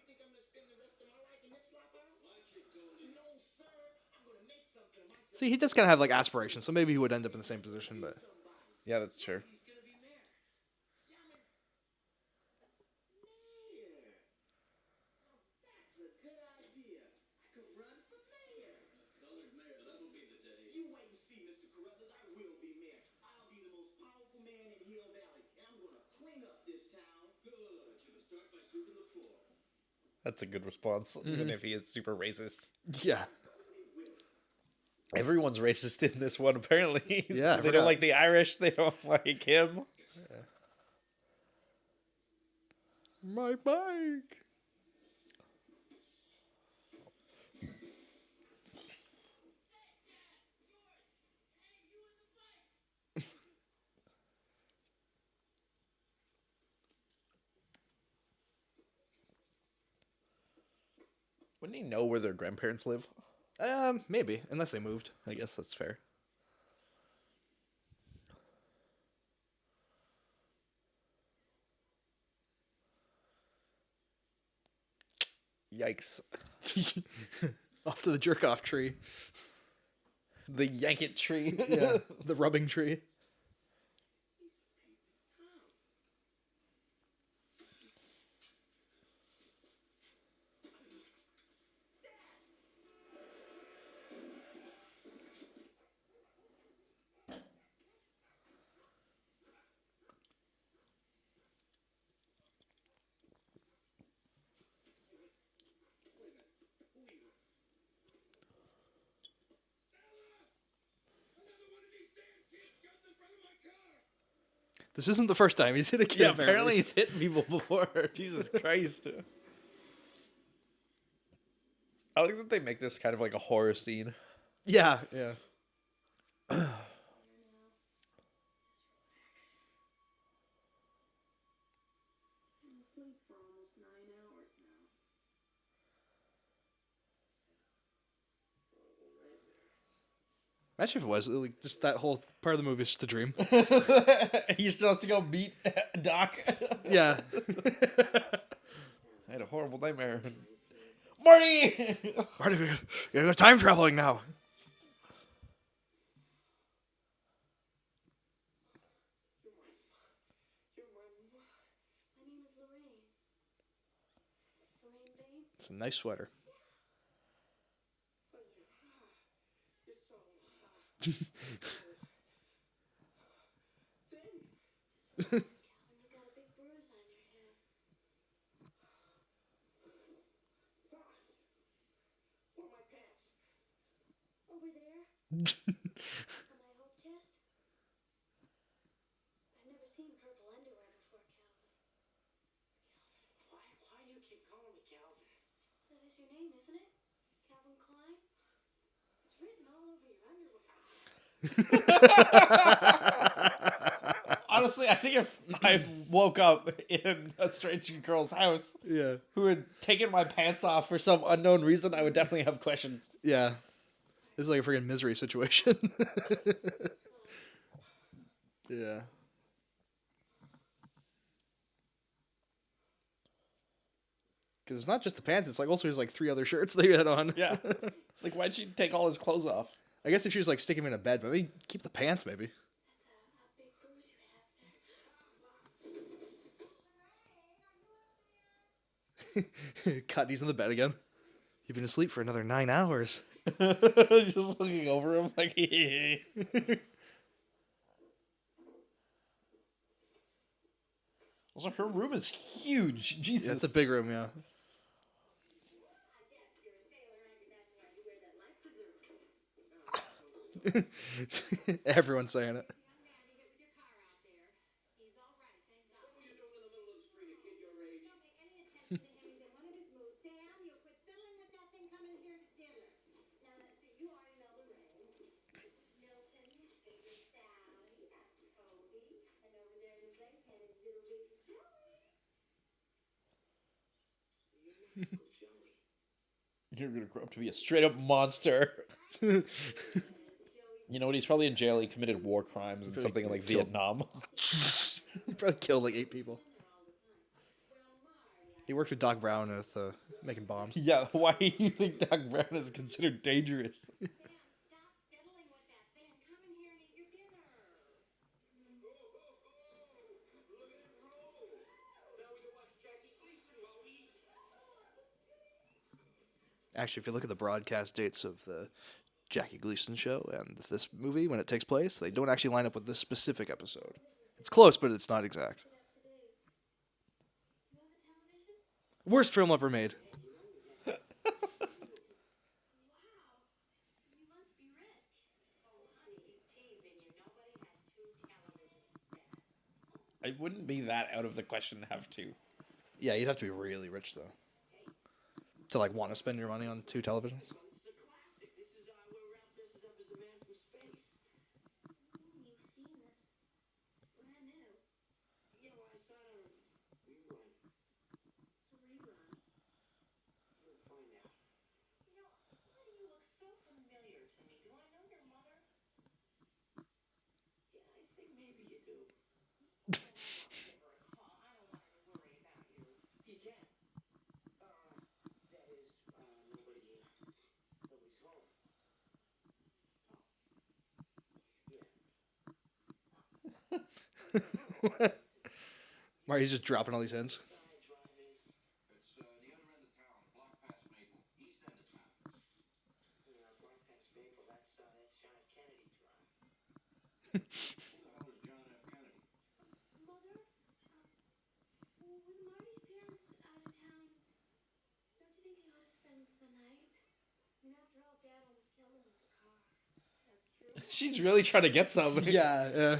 Speaker 3: think I'm gonna spend the rest of my life in this flop house? Watch it, Goldie. No, sir. I'm gonna make something of myself.
Speaker 1: See, he does kind of have like aspirations, so maybe he would end up in the same position. But
Speaker 2: Yeah, that's true.
Speaker 3: He's gonna be mayor. Yeah, I'm in- Mayor. Now that's a good idea. I could run for mayor. Colored mayor, that'll be the day. You wait and see, Mr. Carruthers. I will be mayor. I'll be the most powerful man in Hill Valley, and I'm gonna clean up this town. Good. You can start by sweeping the floor.
Speaker 2: That's a good response, even if he is super racist.
Speaker 1: yeah,
Speaker 2: Everyone's racist in this one, apparently.
Speaker 1: Yeah, I
Speaker 2: they
Speaker 1: forgot.
Speaker 2: don't like the Irish. They don't like him.
Speaker 1: my bike.
Speaker 2: Wouldn't he know where their grandparents live?
Speaker 1: Maybe unless they moved.
Speaker 2: I guess that's fair. Yikes.
Speaker 1: Off to the jerk off tree.
Speaker 2: The yank it tree.
Speaker 1: Yeah, the rubbing tree. This isn't the first time he's hit a kid.
Speaker 2: Yeah, apparently he's hit people before. Jesus Christ. I like that they make this kind of like a horror scene.
Speaker 1: Yeah, yeah.
Speaker 4: I'm asleep for almost 9 hours now.
Speaker 1: Imagine if it was like, just that whole part of the movie is just a dream.
Speaker 2: He's supposed to go beat Doc.
Speaker 1: Yeah.
Speaker 2: I had a horrible nightmare. Marty!
Speaker 1: Marty, you're time traveling now.
Speaker 4: My name is Lorraine. Lorraine Bain?
Speaker 1: It's a nice sweater.
Speaker 4: Calvin, you got a big bruise on your head.
Speaker 3: Where are my pants?
Speaker 4: Over there? On my hope chest? I've never seen purple underwear before, Calvin.
Speaker 3: Why do you keep calling me Calvin?
Speaker 4: That is your name, isn't it? Calvin Klein? It's written all over your underwear.
Speaker 2: Honestly, I think if I woke up in a strange girl's house
Speaker 1: Yeah.
Speaker 2: who had taken my pants off for some unknown reason, I would definitely have questions.
Speaker 1: Yeah. This is like a freaking misery situation. Yeah. Because it's not just the pants, it's like also his like 3 other shirts that he had on.
Speaker 2: Yeah. Like, why'd she take all his clothes off?
Speaker 1: I guess if she was like sticking him in a bed, maybe keep the pants maybe.
Speaker 4: A big bruise you have there.
Speaker 1: Cut, he's in the bed again. You've been asleep for another 9 hours.
Speaker 2: Just looking over him like, Also, her room is huge. Jesus.
Speaker 1: Yeah, it's a big room, yeah. Everyone's saying it.
Speaker 4: Young man to get with your car out there. He's all right, thank God.
Speaker 3: What are you doing in the middle of the street, a kid your age?
Speaker 4: Don't pay any attention to him. He's in one of his moods. Sam, you quit fiddling with that
Speaker 2: You're gonna grow up to be a straight up monster. You know what? He's probably in jail. He committed war crimes and something like
Speaker 1: killed-
Speaker 2: Vietnam.
Speaker 1: He probably killed like 8 people. He worked with Doc Brown with making bombs.
Speaker 2: Yeah, why do you think Doc Brown is considered dangerous?
Speaker 4: Stop fiddling with that thing. Come in here and eat your dinner.
Speaker 1: Actually, if you look at the broadcast dates of the Jackie Gleason show and this movie when it takes place, they don't actually line up with this specific episode. It's close, but it's not exact.
Speaker 4: You have a television?
Speaker 1: Worst film ever made.
Speaker 4: Wow. You must be rich. Oh, honey, he's teasing you. Nobody has 2 televisions, Dad.
Speaker 2: I wouldn't be that out of the question to have to.
Speaker 1: Yeah, you'd have to be really rich though to like want to spend your money on 2 televisions.
Speaker 3: This is a classic. This is where Ralph dresses up as a man from space.
Speaker 4: You've seen this. Brand new.
Speaker 3: Yeah, well, I saw it on a rerun.
Speaker 4: It's a rerun.
Speaker 3: You'll find out.
Speaker 4: You know, why do you look so familiar to me? Do I know your mother?
Speaker 3: Yeah, I think maybe you do.
Speaker 4: Give her a call. I don't want her to worry about you.
Speaker 3: You can. That is, nobody's home. Oh. Yeah.
Speaker 1: Marty's just dropping all these hints.
Speaker 3: Side drive is.
Speaker 5: It's the other end of town, block past Maple, east end of town.
Speaker 3: Block past Maple. That's John F. Kennedy Drive.
Speaker 5: Who the hell is John F. Kennedy?
Speaker 4: Mother? With Marty's parents out of town, don't you think he ought to spend the night? I mean, after all, Dad almost killed him with the car. That's true.
Speaker 2: She's really trying to get something.
Speaker 1: Yeah.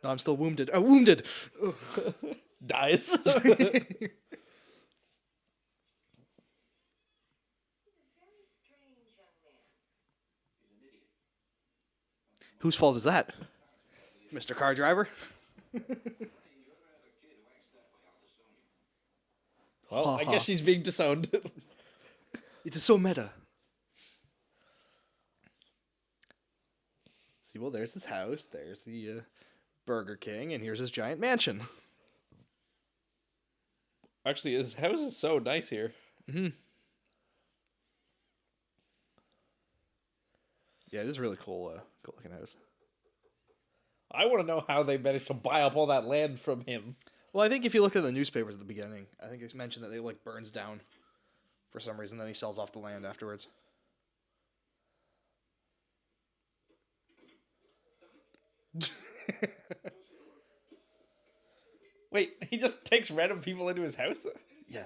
Speaker 1: No, I'm still wounded. Wounded. Ugh.
Speaker 2: Dies.
Speaker 4: He's a very strange young man.
Speaker 5: He's an idiot.
Speaker 1: Whose fault is that? Mr. Car Driver?
Speaker 5: Hey, you ever have a kid who acts that way, I'll disown you.
Speaker 2: Well, I guess she's being disowned.
Speaker 1: It is so meta. See, well, there's his house. There's the Burger King, and here's his giant mansion.
Speaker 2: Actually, his house is so nice here.
Speaker 1: Yeah, it is really cool. Cool looking house.
Speaker 2: I want to know how they managed to buy up all that land from him.
Speaker 1: Well, I think if you look at the newspapers at the beginning, I think it's mentioned that they like burns down for some reason. Then he sells off the land afterwards.
Speaker 2: Wait, he just takes random people into his house?
Speaker 1: Yeah.
Speaker 3: I'm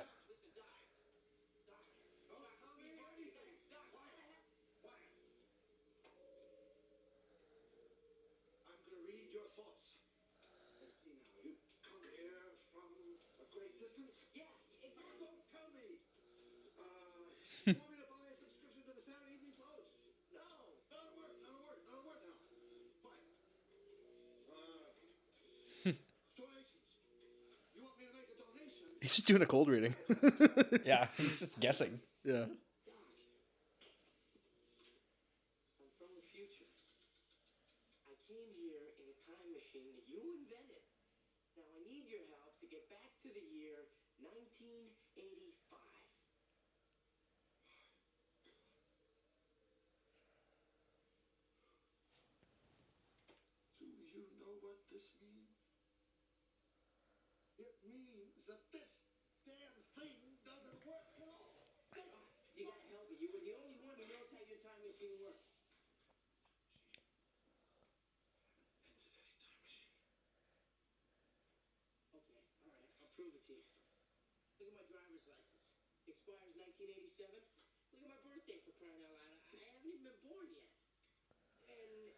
Speaker 3: gonna read your thoughts. Let's see now. You come here from a great distance? Yeah, exactly. Don't tell me. You want me to buy a subscription to the Saturday Evening Post? No. Not a word. Not a word. Not a word now. Fine. Donations. You want me to make a donation?
Speaker 1: He's just doing a cold reading.
Speaker 2: Yeah, he's just guessing.
Speaker 1: Yeah.
Speaker 3: I'm from the future. I came here in a time machine that you invented. Now I need your help to get back to the year 1985. Do you know what this means? It means that this damn thing doesn't work at all. You gotta help me. You were the only one who knows how your time machine works. Okay, all right, I'll prove it to you. Look at my driver's license. Expires 1987. Look at my birthday for crying out loud. I haven't even been born yet. And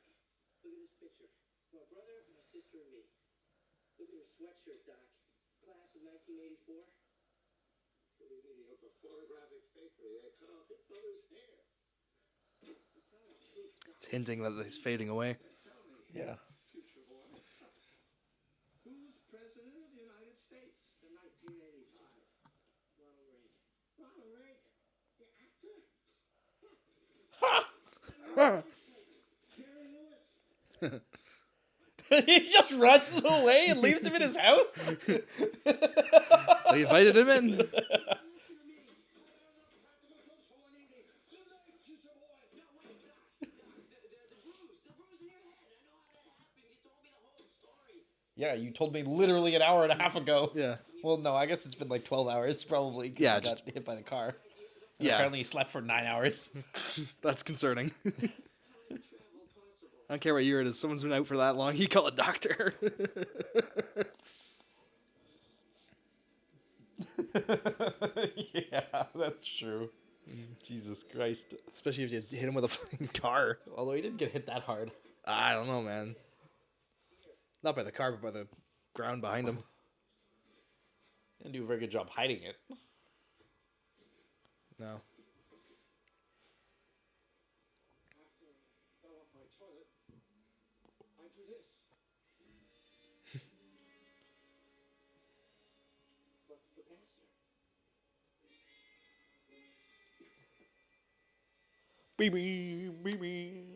Speaker 3: look at this picture. My brother, my sister, and me. Look at her sweatshirt, Doc. Class of 1984. Pretty neat. Up a photographic fakery. They cut off your brother's hair. I'm telling you.
Speaker 1: It's hinting that he's fading away.
Speaker 2: Yeah.
Speaker 3: Who's president of the United States in 1985? Ronald Reagan. Ronald Reagan? The actor? Jerry Lewis.
Speaker 2: He just runs away and leaves him in his house.
Speaker 1: They invited him in.
Speaker 3: Listen to me. I don't know practical jokes for one evening. Good night, future boy. No, wait, Doc. The bruise in your head. I know how that happened. You told me the whole story.
Speaker 2: Yeah, you told me literally an hour and a half ago.
Speaker 1: Yeah.
Speaker 2: Well, no, I guess it's been like 12 hours probably. 'Cause
Speaker 1: Yeah,
Speaker 2: he got
Speaker 1: just-
Speaker 2: hit by the car. And
Speaker 1: Yeah.
Speaker 2: apparently he slept for 9 hours.
Speaker 1: That's concerning. I don't care what year it is. Someone's been out for that long. You call a doctor.
Speaker 2: Yeah, that's true. Jesus Christ.
Speaker 1: Especially if you hit him with a fucking car.
Speaker 2: Although he didn't get hit that hard.
Speaker 1: I don't know, man. Not by the car, but by the ground behind him.
Speaker 2: Didn't do a very good job hiding it.
Speaker 1: No.
Speaker 3: Fell off my toilet. I do this. What's the pastor?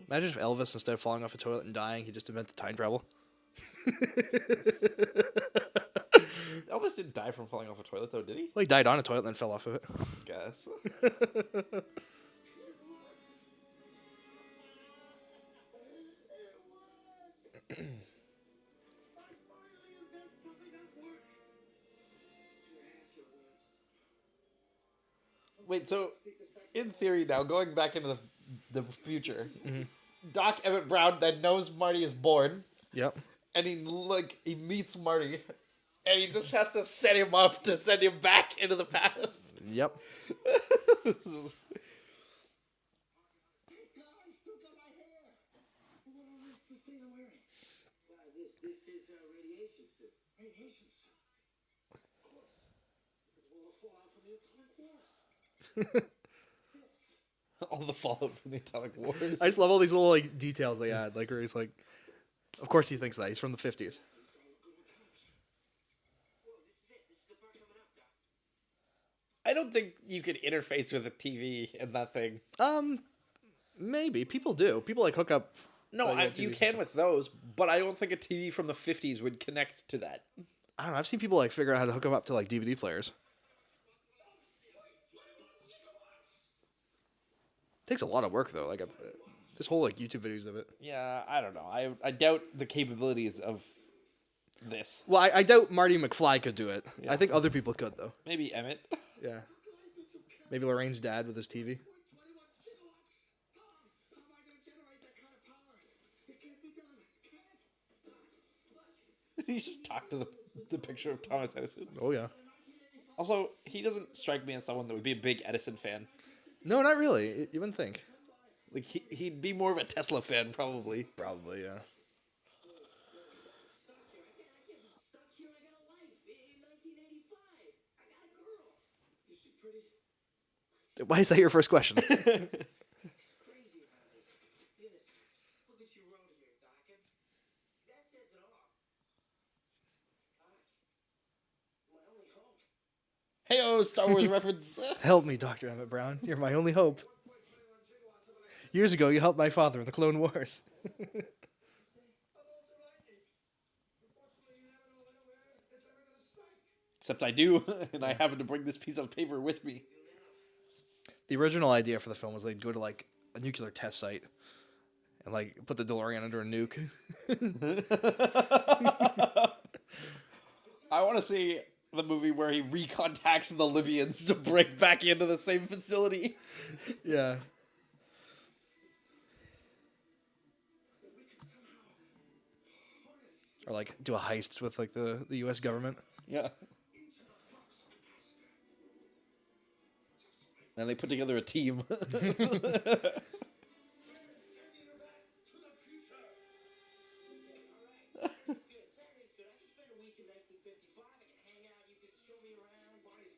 Speaker 1: Imagine if Elvis, instead of falling off a toilet and dying, he just invented time travel.
Speaker 2: Elvis didn't die from falling off a toilet, though, did he?
Speaker 1: Well, he died on a toilet and then fell off of it.
Speaker 2: Guess. Wait, so in theory now, going back into the future, Doc Emmett Brown then knows Marty is born,
Speaker 1: Yep.
Speaker 2: and he meets Marty, and he just has to set him up to send him back into the past.
Speaker 1: Yep.
Speaker 2: This is-
Speaker 3: I still got my hair. What on earth is this thing I'm wearing? This is a radiation suit. Radiation suit? Of course. It will fall out from the atomic wars.
Speaker 2: all the fallout from the Atomic Wars.
Speaker 1: I just love all these little like details they add. Like where he's like, of course he thinks that he's from the 50s.
Speaker 2: I don't think you could interface with a TV and that thing.
Speaker 1: Maybe people do. People like hook up.
Speaker 2: No,
Speaker 1: like,
Speaker 2: you
Speaker 1: TVs and
Speaker 2: can
Speaker 1: stuff.
Speaker 2: with those, but I don't think a TV from the 50s would connect to that.
Speaker 1: I don't know. I've seen people like figure out how to hook them up to like DVD players. Takes a lot of work though. Like this whole like YouTube videos of it.
Speaker 2: Yeah, I don't know. I doubt the capabilities of this.
Speaker 1: Well, I doubt Marty McFly could do it. I think other people could though.
Speaker 2: Maybe Emmett.
Speaker 1: Yeah. Maybe Lorraine's dad with his TV.
Speaker 3: 21 gigawatts. Tom, how am I going to generate that kind of power? It can't be done. Can't.
Speaker 2: He just talked to the picture of Thomas Edison.
Speaker 1: Oh yeah.
Speaker 2: Also, he doesn't strike me as someone that would be a big Edison fan.
Speaker 1: No, not really. You wouldn't think.
Speaker 2: Like he'd be more of a Tesla fan, probably.
Speaker 1: Probably, yeah.
Speaker 3: Stuck here, I got a life. In 1985, I got a girl. Is she pretty?
Speaker 1: Why is that your first question?
Speaker 3: Crazy about it. Yes. Look what you wrote here, Doc. That says it all. Doc, my only hope.
Speaker 2: Hey, Star Wars reference.
Speaker 1: Help me, Dr. Emmett Brown. You're my only hope. Years ago, you helped my father in the Clone Wars.
Speaker 2: Except I do, and I happen to bring this piece of paper with me.
Speaker 1: The original idea for the film was they'd go to like a nuclear test site and like put the DeLorean under a nuke.
Speaker 2: I want to see the movie where he recontacts the Libyans to break back into the same facility.
Speaker 1: Yeah. Or like do a heist with like the US government.
Speaker 2: Yeah. And they put together a team.
Speaker 3: Saturday's good. I can spend a week in 1955. I can hang out. You can show me around. Marty,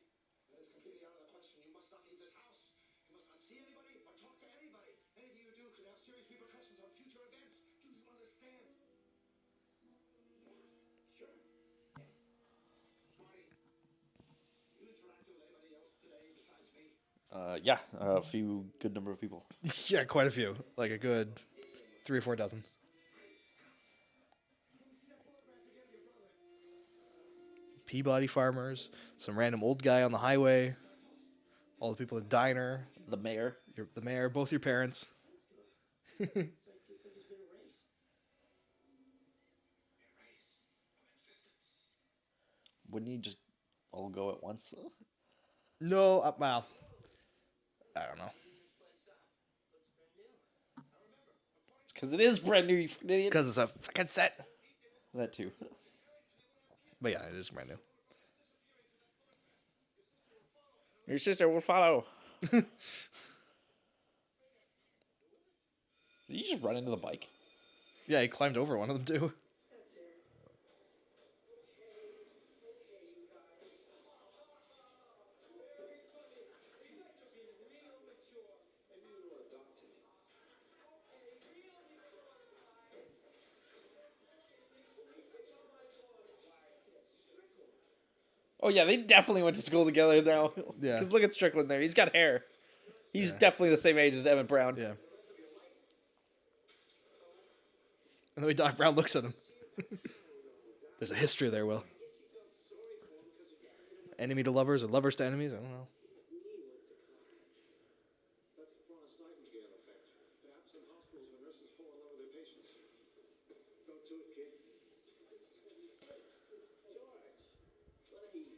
Speaker 3: that is completely out of the question. You must not leave this house. You must not see anybody or talk to anybody. Anything you do could have serious repercussions on future events. Do you understand? Sure. Marty, you interact with anybody else today besides me?
Speaker 2: Yeah, a few good number of people.
Speaker 1: Yeah, quite a few. Like a good 3 or 4 dozen. Peabody farmers, some random old guy on the highway, all the people in the diner,
Speaker 2: The mayor.
Speaker 1: the mayor, both your parents.
Speaker 2: Wouldn't you just all go at once?
Speaker 1: No, well, I don't know.
Speaker 2: It's because it is brand new, you fucking idiot.
Speaker 1: Because it's a fucking set.
Speaker 2: That too.
Speaker 1: But yeah, it is brand new.
Speaker 2: Your sister will follow. Did you just run into the bike?
Speaker 1: Yeah, he climbed over one of them too.
Speaker 2: Oh yeah, they definitely went to school together now.
Speaker 1: Yeah.
Speaker 2: Because look at Strickland there. He's got hair. He's definitely the same age as Emmett Brown.
Speaker 1: Yeah. And the way Doc Brown looks at him. There's a history there, Will. Enemy to lovers or lovers to enemies? I don't know.
Speaker 3: That's the Florence Nightingale effect. It happens in hospitals when nurses fall in love with their patients. Don't do it, kid. George, buddy,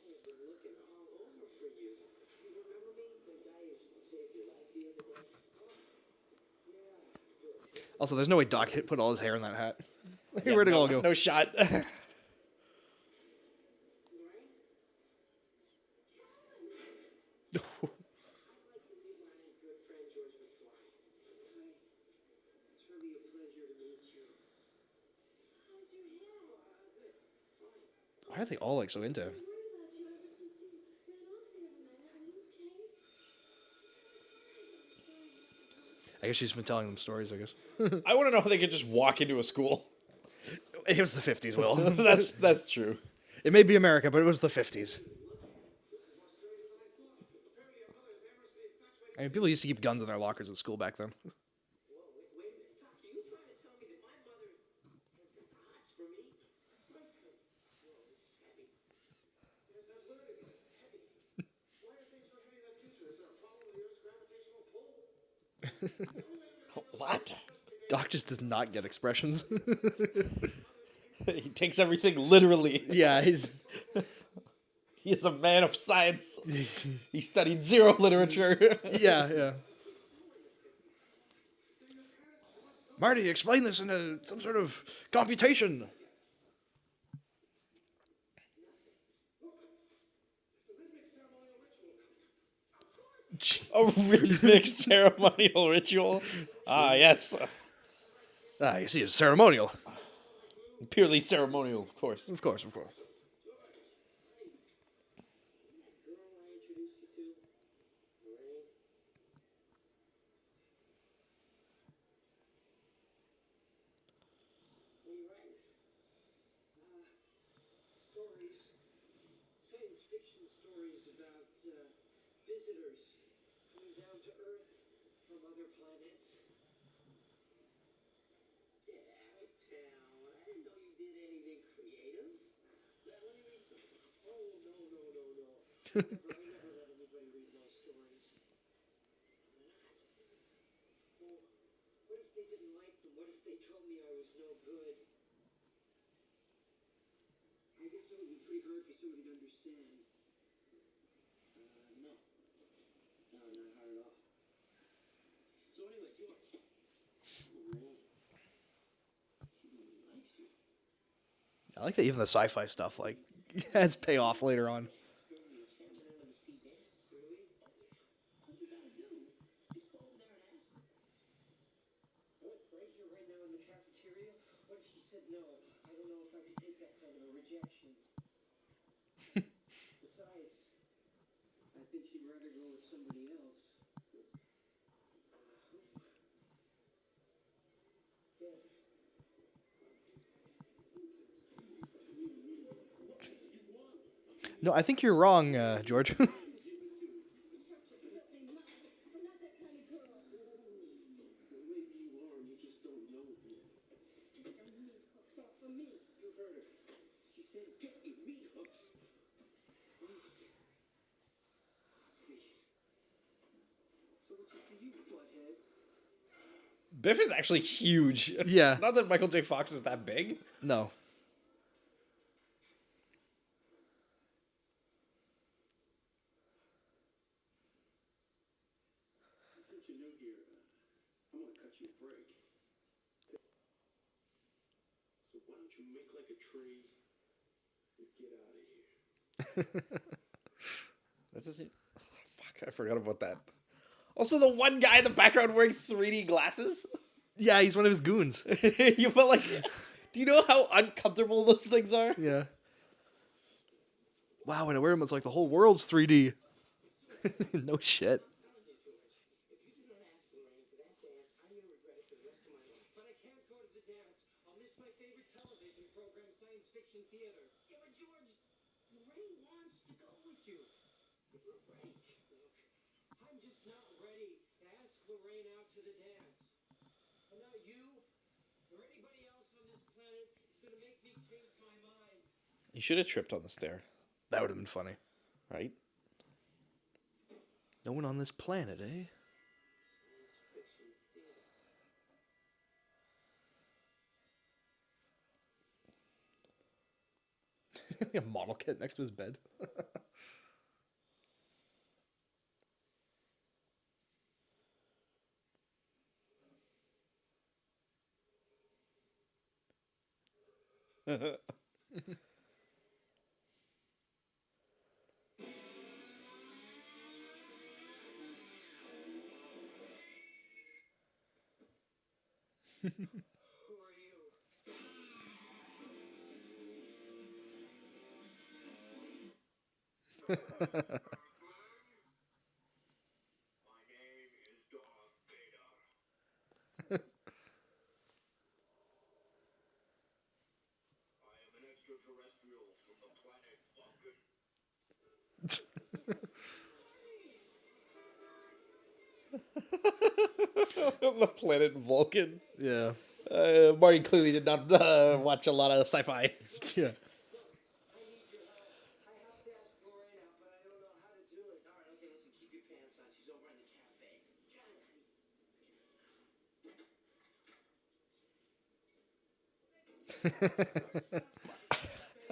Speaker 3: I've been looking all over for you. You remember me? The guy who saved your life the other day? Yeah.
Speaker 1: Also, there's no way Doc put all his hair in that hat. Where'd it all go?
Speaker 2: No shot.
Speaker 3: It's really a pleasure to meet you.
Speaker 4: How's your hair?
Speaker 1: Why are they all like so into him?
Speaker 4: I've worried about you ever since you ran off the other night. Are you okay?
Speaker 1: I guess she's been telling them stories, I guess.
Speaker 2: I want to know how they could just walk into a school.
Speaker 1: It was the 50s, Will.
Speaker 2: That's true.
Speaker 1: It may be America, but it was the 50s. I mean, people used to keep guns in their lockers at school back then.
Speaker 3: Wait a minute, Doc, are you trying to tell me that my mother has been odds for me? Listen. Whoa, this is heavy. There's that word again. Heavy. Why are things so heavy in the future? Is there a problem with the Earth's gravitational pull?
Speaker 2: What?
Speaker 1: Doc just does not get expressions.
Speaker 2: He takes everything literally.
Speaker 1: Yeah, he's...
Speaker 2: He is a man of science. He studied zero literature.
Speaker 1: yeah. Marty, explain this into some sort of computation.
Speaker 2: A rhythmic ceremonial ritual. Ah, yes.
Speaker 1: Ah, you see, it's ceremonial.
Speaker 2: Purely ceremonial, of course.
Speaker 1: Of course, of course.
Speaker 3: Girl I introduced you to, Lorraine. What are you writing? Stories. Science fiction stories about visitors coming down to Earth from other planets. Get out of town. I didn't know you did anything creative. Let me read some. Oh, no. I never let anybody read those stories. Well, what if they didn't like them? What if they told me I was no good? I guess that would be pretty hard for somebody to understand. No. No, not hard at all. So anyway, George. Lorraine. She really likes you.
Speaker 1: I like that even the sci-fi stuff, like, has payoff later on.
Speaker 3: Besides, I think she'd rather go with somebody else.
Speaker 1: No, I think you're wrong, George.
Speaker 2: Biff is actually huge.
Speaker 1: Yeah.
Speaker 2: Not that Michael J. Fox is that big.
Speaker 1: No.
Speaker 3: Since you're new here, I'm gonna cut you a break. So why don't you make like a tree and get out of here?
Speaker 2: That's his... Fuck, I forgot about that. Also, the one guy in the background wearing 3D glasses.
Speaker 1: Yeah, he's one of his goons.
Speaker 2: You felt like... Do you know how uncomfortable those things are?
Speaker 1: Yeah. Wow, when I wear them, it's like the whole world's 3D. No shit.
Speaker 3: But I can't go to the dance. I'll miss my favorite television program, Science Fiction Theater. Yeah, but George, Ray wants to go with you. Ray, look, I'm just not ready to ask Lorraine out to the dance. And now you, or anybody else on this planet, is gonna make me change my mind.
Speaker 2: You should have tripped on the stair,
Speaker 1: That would have been funny.
Speaker 2: right?
Speaker 1: No one on this planet, eh? A model kit next to his bed.
Speaker 3: Who are you? My name is Darth Vader. I am an extraterrestrial from the planet Vulcan.
Speaker 2: The planet Vulcan.
Speaker 1: Yeah.
Speaker 2: Marty clearly did not watch a lot of sci-fi.
Speaker 1: Yeah.
Speaker 3: I have to ask Lorraine out, but I don't know how to do it. All right, okay, listen, keep your pants on. She's over in the cafe.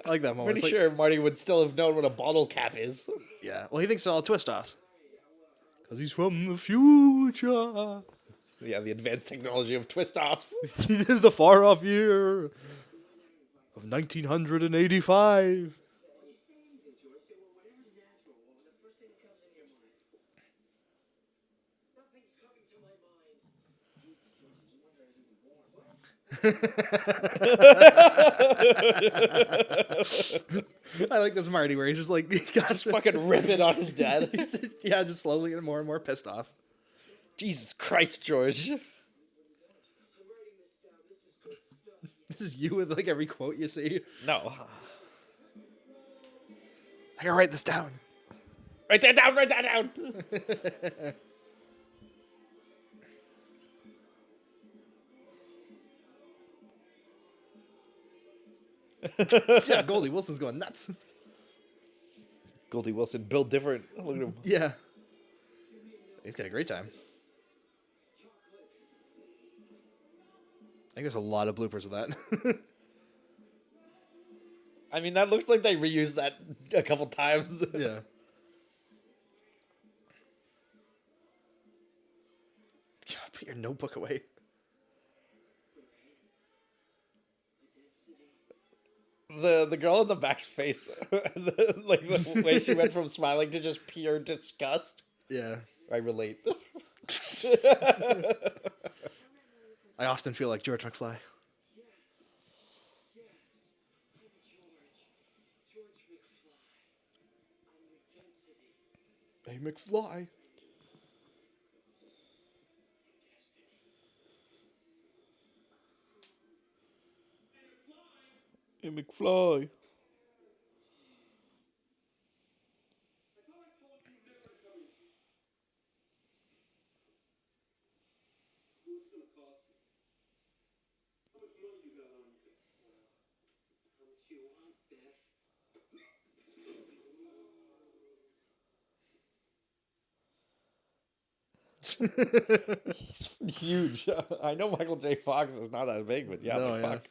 Speaker 1: I like that moment.
Speaker 2: Pretty
Speaker 1: It's like-
Speaker 2: sure Marty would still have known what a bottle cap is.
Speaker 1: Yeah. Well, he thinks it's all twist offs. Because he's from the future.
Speaker 2: Yeah, the advanced technology of twist-offs.
Speaker 1: The far off year of 1985.
Speaker 3: Nothing's coming to my mind. Jesus, George, it's a wonder I was even born. What?
Speaker 1: I like this Marty where he's just like,
Speaker 2: Just fucking rip it on his dad.
Speaker 1: yeah, just slowly getting more and more pissed off.
Speaker 2: Jesus Christ, George.
Speaker 3: I'm writing this down. This is good stuff.
Speaker 1: This is you with like every quote you see.
Speaker 2: No.
Speaker 1: I gotta write this down.
Speaker 2: Write that down, write that down.
Speaker 1: Yeah, Goldie Wilson's going nuts.
Speaker 2: Goldie Wilson, built different. Look at him.
Speaker 1: Yeah. He's got a great time. I think there's a lot of bloopers of that.
Speaker 2: I mean, that looks like they reused that a couple times.
Speaker 1: Yeah. God, put your notebook away.
Speaker 2: The girl in the back's face, like the way she went from smiling to just pure disgust.
Speaker 1: Yeah.
Speaker 2: I relate.
Speaker 1: I often feel like George McFly.
Speaker 3: George McFly. I'm your density.
Speaker 1: Hey, McFly.
Speaker 2: Hey, McFly.
Speaker 3: What's gonna cost me? How much money you got on you? How much you want, Beth?
Speaker 2: He's huge. I know Michael J. Fox is not that big, but yeah,
Speaker 1: No,
Speaker 2: like,
Speaker 1: yeah.
Speaker 2: fuck.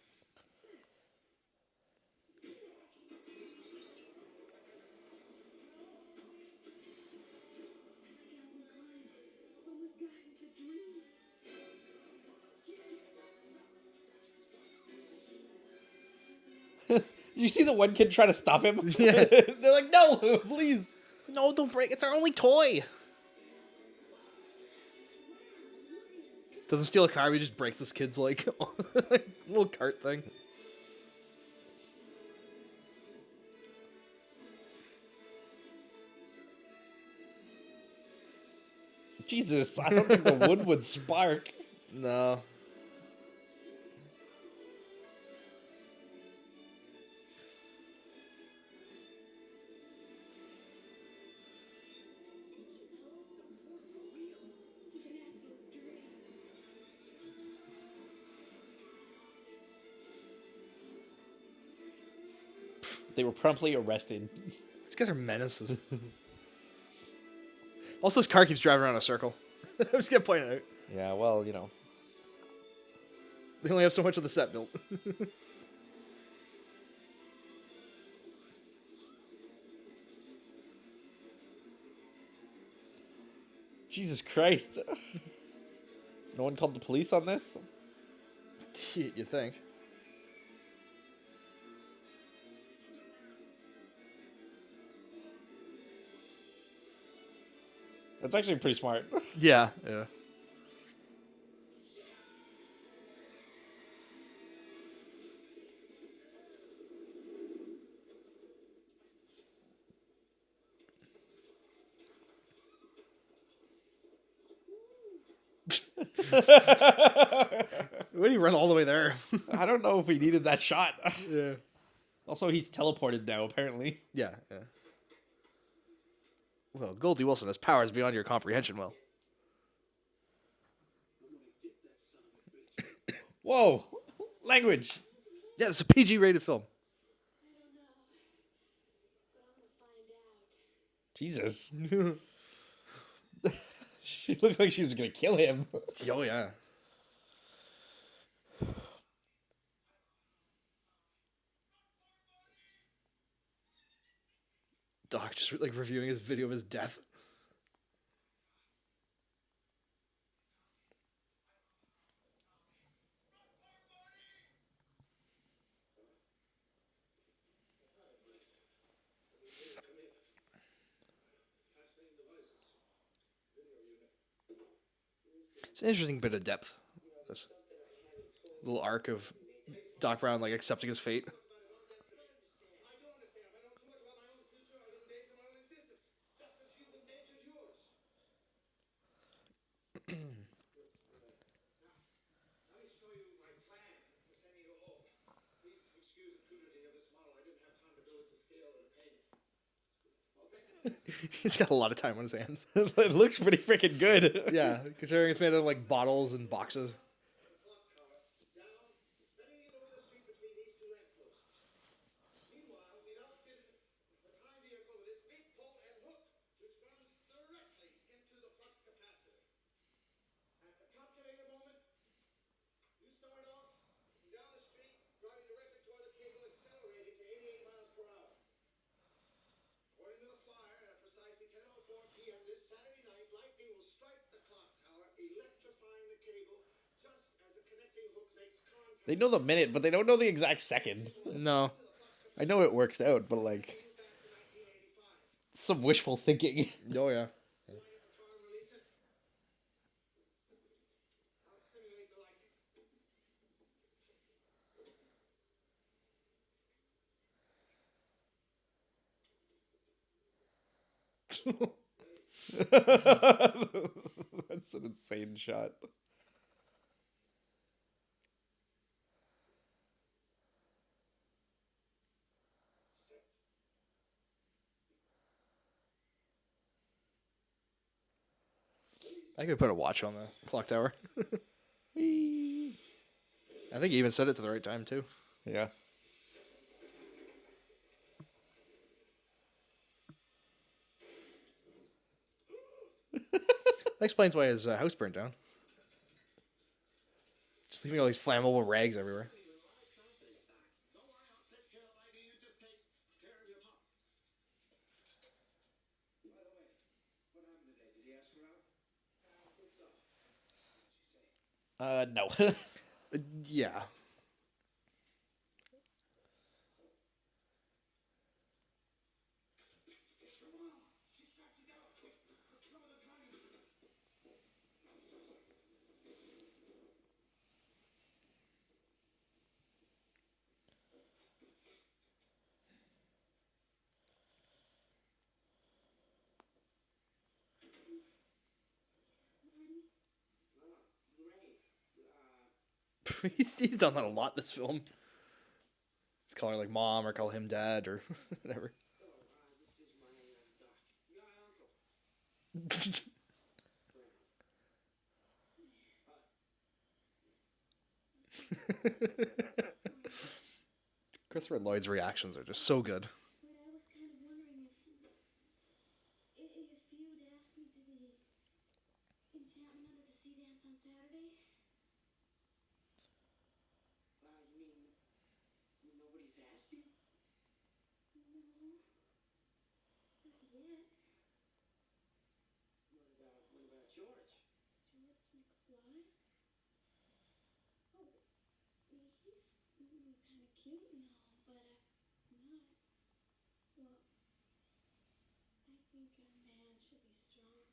Speaker 4: Oh my god, it's a dream.
Speaker 2: Did you see the one kid try to stop him?
Speaker 1: Yeah.
Speaker 2: They're like, no, please.
Speaker 1: No, don't break. It's our only toy. Doesn't steal a car. He just breaks this kid's like little cart thing.
Speaker 2: Jesus, I don't think the wood would spark.
Speaker 1: No.
Speaker 4: It's an absolute dream.
Speaker 2: They were promptly arrested.
Speaker 1: These guys are menaces. Also, this car keeps driving around in a circle. I'm just gonna point it out.
Speaker 2: Yeah, well, you know.
Speaker 1: They only have so much of the set built.
Speaker 2: Jesus Christ. No one called the police on this?
Speaker 1: You think?
Speaker 2: That's actually pretty smart.
Speaker 1: Yeah. Yeah. Why do you run all the way there?
Speaker 2: I don't know if he needed that shot.
Speaker 1: Yeah.
Speaker 2: Also, he's teleported now, apparently.
Speaker 1: Yeah. Yeah. Well, Goldie Wilson has powers beyond your comprehension, Will.
Speaker 2: Whoa! Language!
Speaker 1: Yeah, it's a PG-rated film.
Speaker 2: Jesus. She looked like she was gonna kill him.
Speaker 1: Oh yeah. Doc just like reviewing his video of his death. It's an interesting bit of depth. This little arc of Doc Brown like accepting his fate.
Speaker 3: I do understand. If I know too much about my own future, I would endanger my own existence, just as you've endangered yours. Let me show you my plan for sending you home. Please excuse the crudity of this model. I didn't have time to build it to scale and paint.
Speaker 1: He's got a lot of time on his hands.
Speaker 2: It looks pretty freaking good.
Speaker 1: Yeah, considering it's made out of like bottles and boxes.
Speaker 3: Clock tower down, spinning it over the street between these two lampposts. Meanwhile, we've outfitted the time vehicle with this big pole and hook, which runs directly into the flux capacitor. At the calculator moment, you start off down the street, driving directly toward the cable, accelerating to 88 miles per hour. According to the flyer, at precisely 10:04 p.m. this Saturday night, lightning will strike the clock tower, electrifying the cable just as the connecting hook makes contact.
Speaker 2: They know the minute, but they don't know the exact second.
Speaker 1: No.
Speaker 2: I know it works out, but like, some wishful thinking.
Speaker 1: Oh yeah.
Speaker 2: That's an insane shot.
Speaker 1: I could put a watch on the clock tower. I think you even set it to the right time too.
Speaker 2: Yeah.
Speaker 1: That explains why his house burned down. Just leaving all these flammable rags everywhere.
Speaker 2: No.
Speaker 1: Yeah. He's done that a lot this film. Just call her like mom or call him dad or whatever. Christopher Lloyd's reactions are just so good.
Speaker 4: But I was kind of wondering if you'd ask me to the enchantment under the sea dance on Saturday.
Speaker 3: You mean nobody's asked you?
Speaker 4: No, not yet.
Speaker 3: What about George?
Speaker 4: George McFly? Oh, he's kind of cute and all, but not. Well, I think a man should be strong.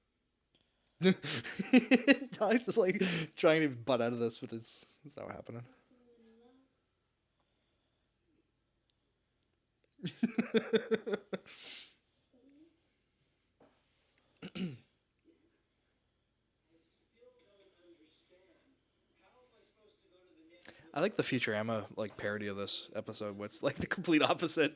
Speaker 1: Tom's just like trying to butt out of this, but it's not happening.
Speaker 4: Fall in love.
Speaker 1: I like the Futurama like parody of this episode, where it's like the complete opposite.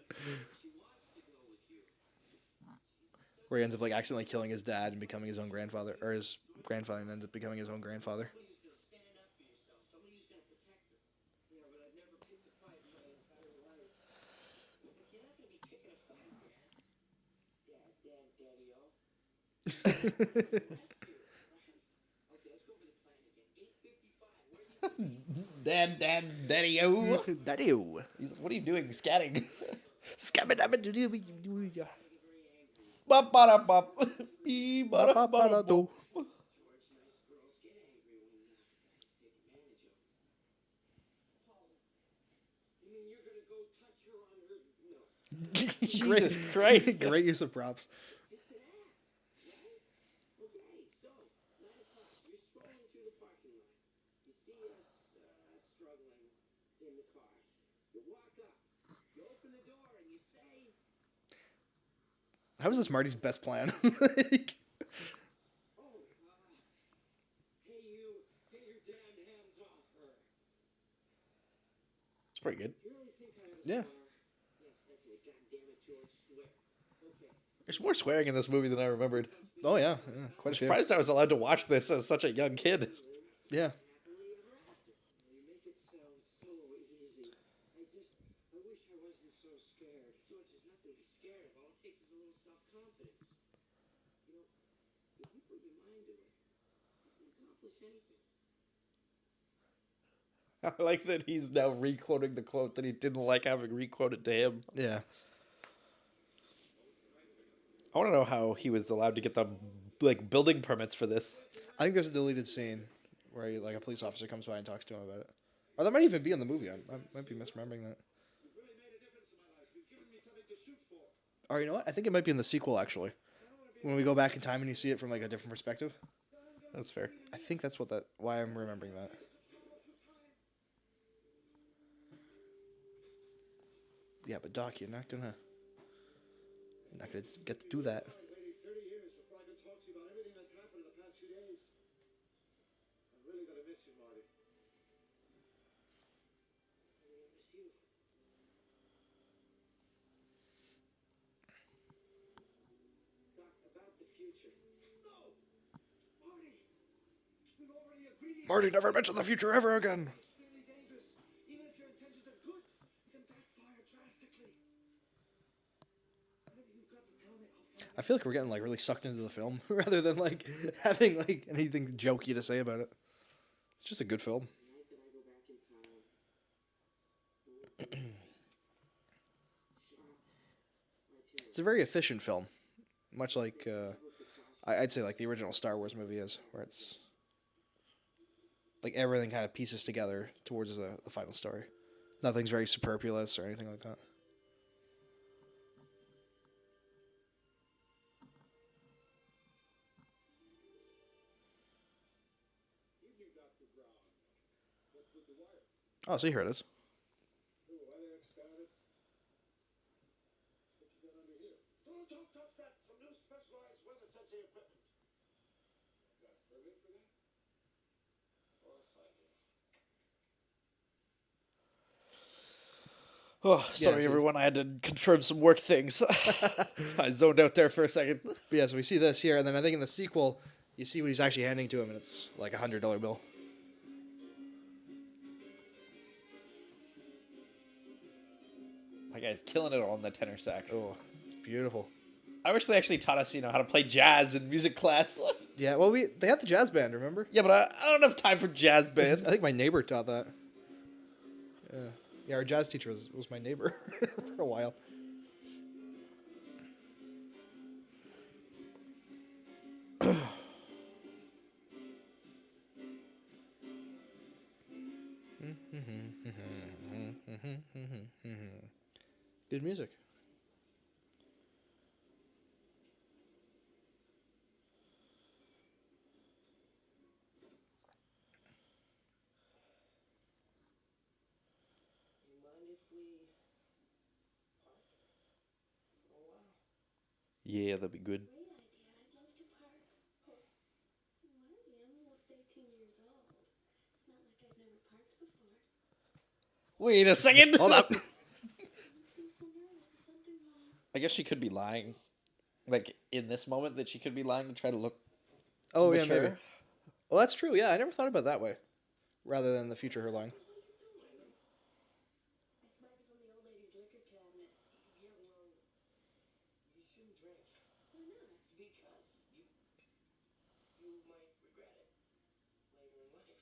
Speaker 1: Where he ends up like accidentally killing his dad and becoming his own grandfather, or his grandfather and ends up becoming his own grandfather.
Speaker 3: Somebody who's gonna stand up for yourself. Somebody who's gonna protect them. Yeah, but I've never picked a fight in my entire life. You're not gonna be picking a fight, Dad. Daddy-o. Okay, let's go over the plan again. 8:55. Where are you?
Speaker 2: Daddy-o.
Speaker 1: Daddy-o.
Speaker 2: What are you doing? Scatting.
Speaker 1: Scabba-dabba-doo-doo-doo-doo.
Speaker 2: Bop-ba-da-bop. Bee-ba-da-ba-da-bop.
Speaker 1: Ba-ba-da-do.
Speaker 3: George, nice girls get angry when guys take advantage of them. Paul, you mean you're gonna go touch her on her? No.
Speaker 2: Jesus Christ.
Speaker 1: Great use of props.
Speaker 3: It's an act, right? Okay, so 9 o'clock. You're strolling through the parking lot. You see us struggling in the car. You walk up. You open the door and you say,
Speaker 1: How is this Marty's best plan? Like,
Speaker 3: "Oh, hey you, get your damn hands off her."
Speaker 2: It's pretty good.
Speaker 3: You really think I ought to
Speaker 1: Yeah.
Speaker 3: swear? Yes, definitely. God damn it, George, swear. Okay.
Speaker 2: There's more swearing in this movie than I remembered.
Speaker 1: oh yeah, quite a few.
Speaker 2: Surprised I was allowed to watch this as such a young kid.
Speaker 1: Yeah.
Speaker 3: Happily ever after. You make it sound so easy. I wish I wasn't so scared. George, there's nothing to be scared of. All it takes is a little self-confidence. You know, if you put your mind to it, you can accomplish anything.
Speaker 2: I like that he's now re-quoting the quote that he didn't like having re-quoted to him.
Speaker 1: Yeah.
Speaker 2: I want to know how he was allowed to get the like building permits for this.
Speaker 1: I think there's a deleted scene where like a police officer comes by and talks to him about it. Or that might even be in the movie. I might be misremembering that. Or you know what? I think it might be in the sequel actually. When we go back in time and you see it from like a different perspective.
Speaker 2: That's fair.
Speaker 1: I think that's why I'm remembering that. Yeah, but Doc, you're not gonna get to do that.
Speaker 3: I've waited 30 years before I can talk to you about everything that's happened in the past few days. I'm really gonna miss you, Marty. I'm gonna miss you. Doc, about the future. No! Marty! We've already agreed.
Speaker 1: Marty never mentioned the future ever again.
Speaker 3: Extremely dangerous. Even if your intentions are good, it can backfire drastically. Whatever you've got to tell me, I'll find
Speaker 1: I feel like we're getting like really sucked into the film rather than like having like anything jokey to say about it. It's just a good film. It's a very efficient film, much like I'd say like the original Star Wars movie is, where it's like everything kind of pieces together towards the final story. Nothing's very superfluous or anything like that. Oh, see, here it is.
Speaker 3: Don't touch that. Some new specialized weather sensing equipment. Got a permit for that? Of course I do.
Speaker 2: Oh, sorry,
Speaker 1: so-
Speaker 2: everyone. I had to confirm some work things. I zoned out there for a second.
Speaker 1: But yeah, so we see this here, and then I think in the sequel, you see what he's actually handing to him, and it's like $100 bill.
Speaker 2: That guy's killing it all in the tenor sax.
Speaker 1: Oh, it's beautiful.
Speaker 2: I wish they actually taught us, how to play jazz in music class.
Speaker 1: Yeah, well, they had the jazz band, remember?
Speaker 2: Yeah, but I don't have time for jazz
Speaker 1: I
Speaker 2: band.
Speaker 1: think my neighbor taught that. Yeah, our jazz teacher was my neighbor for a while. Good music.
Speaker 3: You mind if we park for a while?
Speaker 2: Yeah, that'd be good.
Speaker 4: Great idea. I'd love to park. Oh, Marty, I'm almost 18 years old. It's not like I've never parked before.
Speaker 2: Wait a second.
Speaker 1: Hold up.
Speaker 4: I feel so nervous. Is something wrong?
Speaker 2: I guess she could be lying. Like, in this moment, that she could be lying to try to look
Speaker 1: Oh, yeah,
Speaker 2: mature.
Speaker 1: maybe. Well, that's true. Yeah, I never thought about it that way. Rather than the future her line.
Speaker 4: It's Marty from the old lady's liquor cabinet.
Speaker 3: Yeah, well, you shouldn't drink.
Speaker 4: Why not?
Speaker 3: Because you might regret it later in life.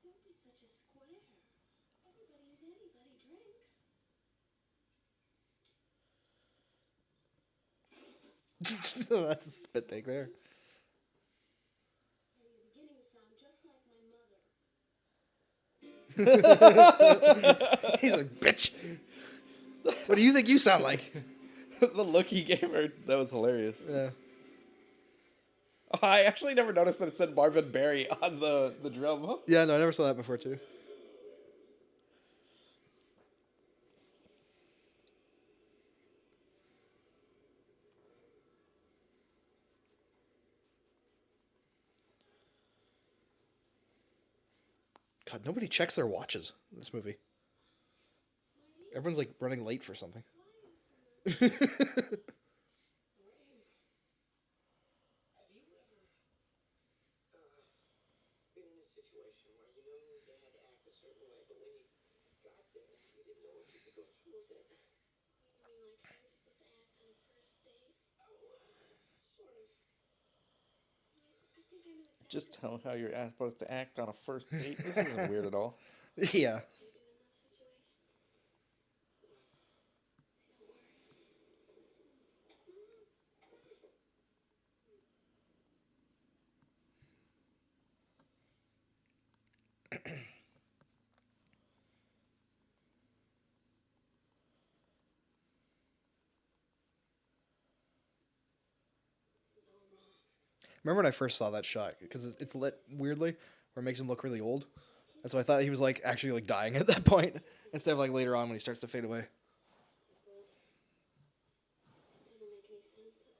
Speaker 4: Don't be such a square. Everybody who's anybody drinks.
Speaker 1: That's a spit take there.
Speaker 4: And you're beginning to sound just like my mother.
Speaker 1: He's like, bitch. What do you think you sound like?
Speaker 2: The look he gave her, that was hilarious.
Speaker 1: Yeah.
Speaker 2: Oh, I actually never noticed that it said Marvin Berry on the drum.
Speaker 1: Yeah, no, I never saw that before, too. God, nobody checks their watches in this movie. Everyone's like running late for something.
Speaker 3: Have you ever been in a situation where you knew you had to act a certain way, but when you got there, you didn't know if you could go through with it?
Speaker 4: You mean like how you're supposed to act on a first date?
Speaker 3: Sort of.
Speaker 4: I think I know exactly
Speaker 2: Just tell how you're supposed to act on a first date. This isn't weird at all.
Speaker 1: Yeah.
Speaker 4: what you do in those situations. Don't worry.
Speaker 1: Remember when I first saw that shot? Because it's lit weirdly, where it makes him look really old. And so I thought he was like actually like dying at that point, instead of like later on when he starts to fade away.
Speaker 4: Doesn't make any sense, does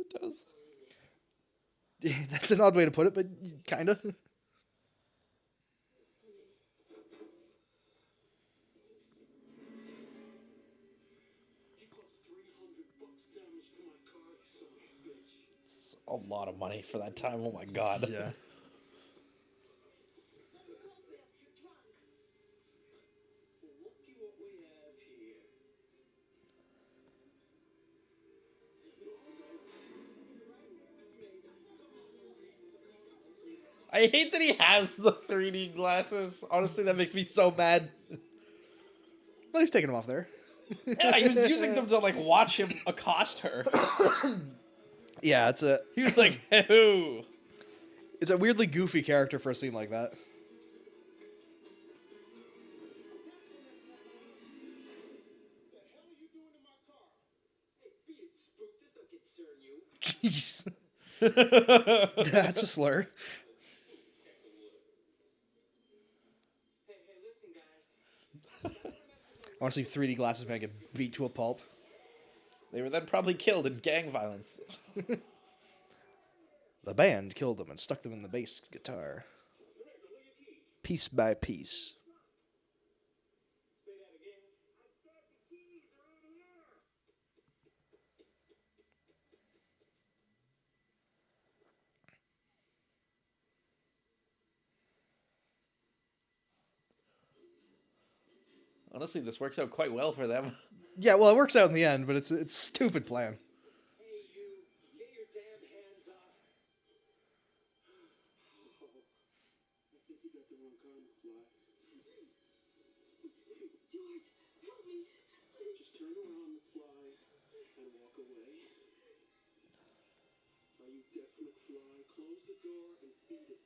Speaker 4: it?
Speaker 2: It does.
Speaker 1: That's an odd way to put it, but kinda.
Speaker 3: You caused $300 damage to my car, you son of a bitch.
Speaker 2: It's a lot of money for that time. Oh my god.
Speaker 1: Yeah.
Speaker 2: I hate that he has the 3D glasses. Honestly, that makes me so mad.
Speaker 1: Well, he's taking them off there.
Speaker 2: Yeah, he was using them to like watch him accost her.
Speaker 1: Yeah,
Speaker 2: He was like, "Hey,
Speaker 1: it's a weirdly goofy character for a scene like that. Jeez. That's a slur. I want to see 3D glasses man get beat to a pulp.
Speaker 2: They were then probably killed in gang violence.
Speaker 1: The band killed them and stuck them in the bass guitar. Piece by piece.
Speaker 2: Honestly, this works out quite well for them.
Speaker 1: Yeah, well, it works out in the end, but it's a stupid plan.
Speaker 3: Hey, you, get your damn hands off. I think you got the wrong kind of fly. George, help me. Just turn around, McFly, and walk away. Are you deaf, McFly? Close the door and beat it.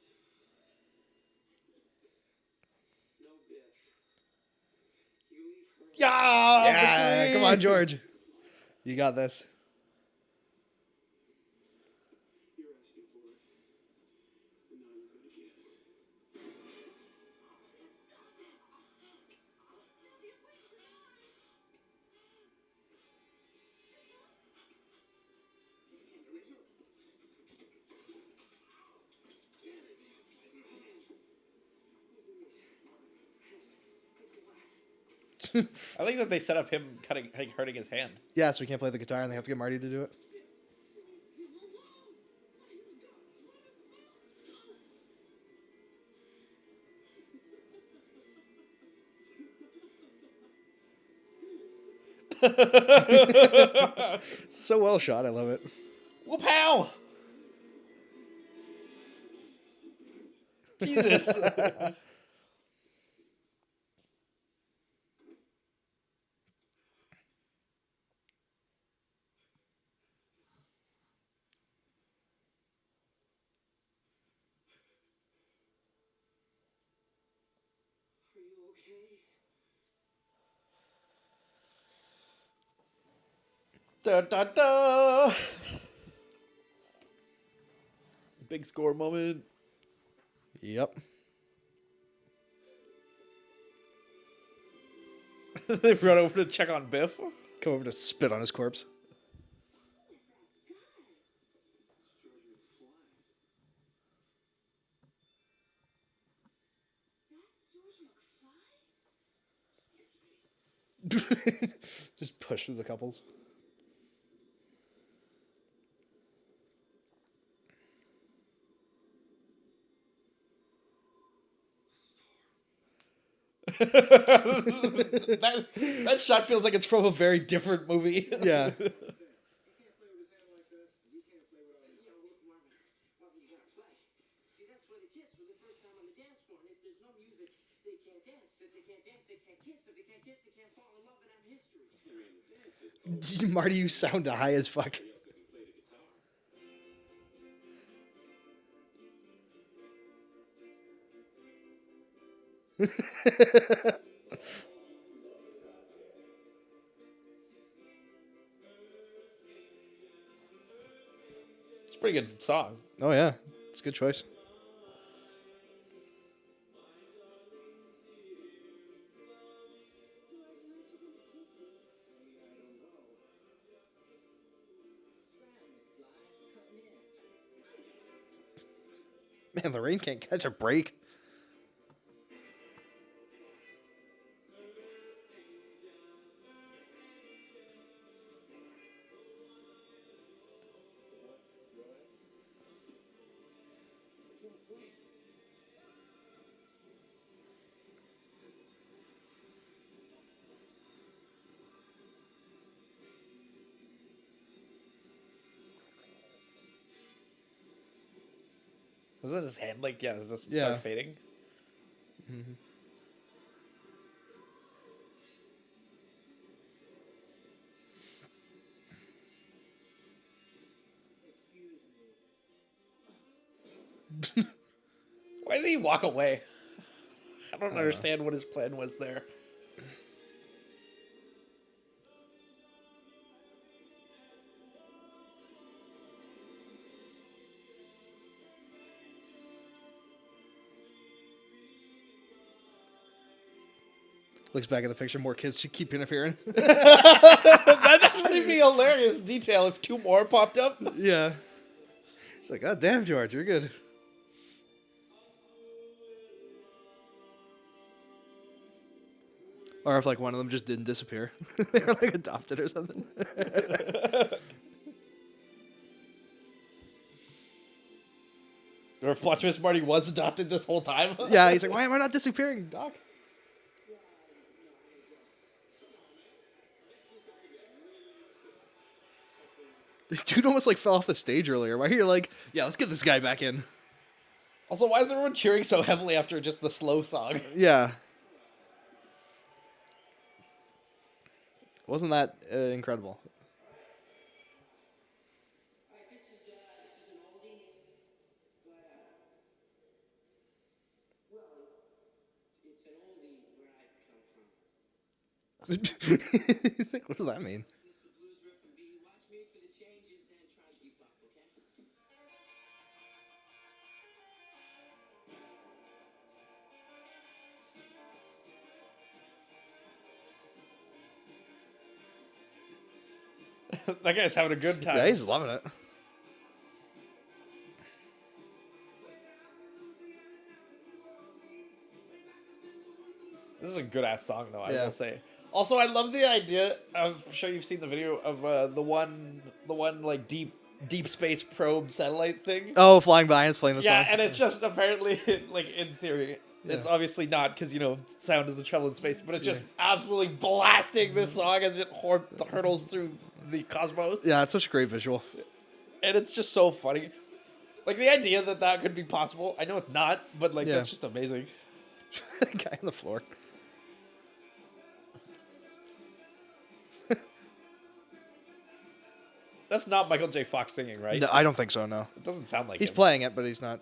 Speaker 3: No, Biff. You leave her.
Speaker 2: Yeah,
Speaker 1: Yeah,
Speaker 2: victory!
Speaker 1: come on, George. You got this.
Speaker 3: You're asking for it. And now you're gonna get it.
Speaker 2: I like that they set up him cutting, like, hurting his hand.
Speaker 1: Yeah, so we can't play the guitar and they have to get Marty to do it. So well shot, I love it.
Speaker 2: Whoop pow! Jesus.
Speaker 3: Are you okay?
Speaker 2: Da, da, da. Big score moment.
Speaker 1: Yep.
Speaker 2: They run over to check on Biff.
Speaker 1: Come over to spit on his corpse. Just push through the couples.
Speaker 2: That shot feels like it's from a very different movie.
Speaker 1: Yeah.
Speaker 3: You can't play with his hand like that. You can't play without his hand.
Speaker 6: Marvin, you gotta play. See, that's why they kiss for the first time on the dance floor. And if there's no music, they can't dance. If they can't dance, they can't kiss. If they can't kiss, they can't fall in love and have history.
Speaker 1: Marty, you sound high as fuck.
Speaker 2: It's a pretty good song.
Speaker 1: Oh yeah, it's a good choice. Man, the rain can't catch a break.
Speaker 2: Doesn't his hand like does this
Speaker 1: Yeah.
Speaker 2: start fading? Why did he walk away? I don't understand what his plan was there.
Speaker 1: Looks back at the picture. More kids should keep appearing.
Speaker 2: That'd actually be hilarious detail if 2 more popped up.
Speaker 1: Yeah. It's like, God damn, George, you're good. Or if like one of them just didn't disappear. They were like adopted or something.
Speaker 2: Or if Plot Twist Marty was adopted this whole time.
Speaker 1: Yeah, he's like, why am I not disappearing, Doc? The dude almost like fell off the stage earlier. Why are you like, yeah, let's get this guy back in?
Speaker 2: Also, why is everyone cheering so heavily after just the slow song?
Speaker 1: Yeah. Wasn't that incredible?
Speaker 6: Alright, this is an oldie, but well, it's an oldie where I come from.
Speaker 1: He's like, what does that mean?
Speaker 6: This is the blues riff and B. Watch me for the changes and try to keep up, okay?
Speaker 2: That guy's having a good time.
Speaker 1: Yeah, he's loving it.
Speaker 2: This is a good ass song, though. I
Speaker 1: Yeah.
Speaker 2: will say. Also, I love the idea of. I'm sure you've seen the video of the one like deep space probe satellite thing.
Speaker 1: Oh, flying by and it's playing the
Speaker 2: Yeah,
Speaker 1: song.
Speaker 2: and it's just apparently like in theory. It's
Speaker 1: Yeah.
Speaker 2: obviously not because sound is a travel in space, but it's just absolutely blasting this song as it hurtles through the cosmos.
Speaker 1: Yeah, it's such a great visual.
Speaker 2: And it's just so funny. Like the idea that could be possible. I know it's not, but like
Speaker 1: Yeah.
Speaker 2: that's just amazing.
Speaker 1: Guy on the floor.
Speaker 2: That's not Michael J. Fox singing, right?
Speaker 1: No, I don't think so, no.
Speaker 2: It doesn't sound like
Speaker 1: He's
Speaker 2: him.
Speaker 1: playing it, but he's not...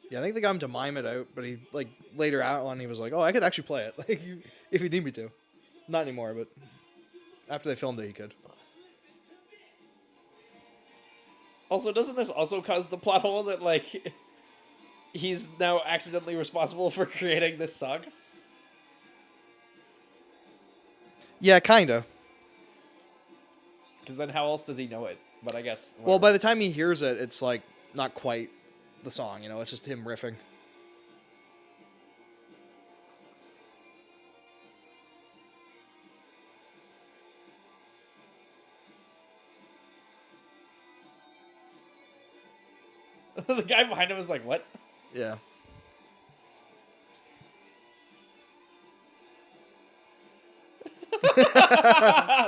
Speaker 1: Yeah, I think they got him to mime it out, but he, like, later out on, he was like, oh, I could actually play it, like, if you need me to. Not anymore, but after they filmed it, he could.
Speaker 2: Also, doesn't this also cause the plot hole that, like, he's now accidentally responsible for creating this song?
Speaker 1: Yeah, kind of.
Speaker 2: Because then how else does he know it? But I guess...
Speaker 1: Well, by the time he hears it, it's, like, not quite the song, it's just him riffing.
Speaker 2: The guy behind him is like, what?
Speaker 1: Yeah.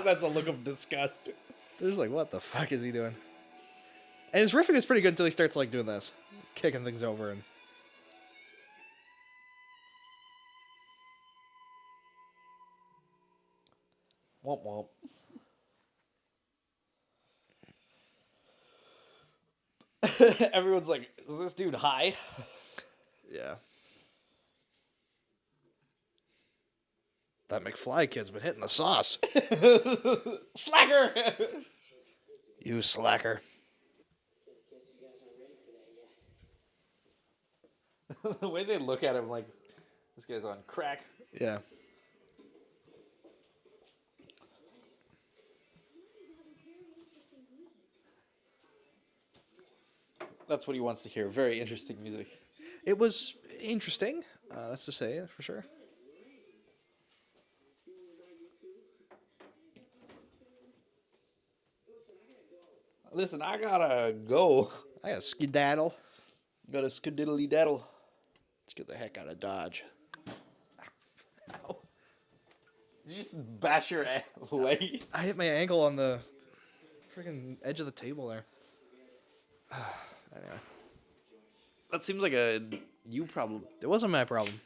Speaker 2: That's a look of disgust.
Speaker 1: They're just like, what the fuck is he doing? And his riffing is pretty good until he starts, like, doing this. Kicking things over and...
Speaker 2: Womp womp. Everyone's like, is this dude high?
Speaker 1: Yeah. That McFly kid's been hitting the sauce.
Speaker 2: Slacker!
Speaker 1: You slacker.
Speaker 6: Guess you guys aren't ready for that yet.
Speaker 2: The way they look at him like, this guy's on crack.
Speaker 1: Yeah.
Speaker 2: That's what he wants to hear. Very interesting music.
Speaker 1: It was interesting. That's to say it for sure.
Speaker 2: Listen, I gotta go.
Speaker 1: I got skedaddle.
Speaker 2: Gotta skididdly daddle.
Speaker 1: Let's get the heck out of Dodge.
Speaker 2: Did you just bash your leg?
Speaker 1: I hit my ankle on the freaking edge of the table there. Anyway,
Speaker 2: That seems like a you problem.
Speaker 1: it wasn't my problem.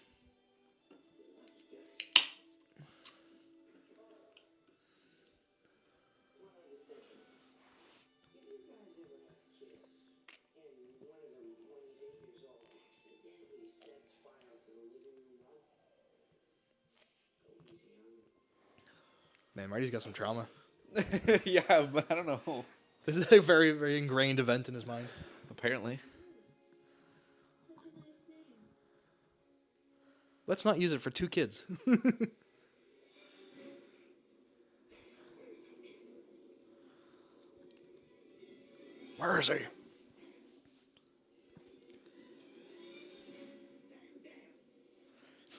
Speaker 1: Man, Marty's got some trauma.
Speaker 2: Yeah, but I don't know.
Speaker 1: This is a very, very ingrained event in his mind.
Speaker 2: Apparently.
Speaker 1: Let's not use it for 2 kids. Where is he?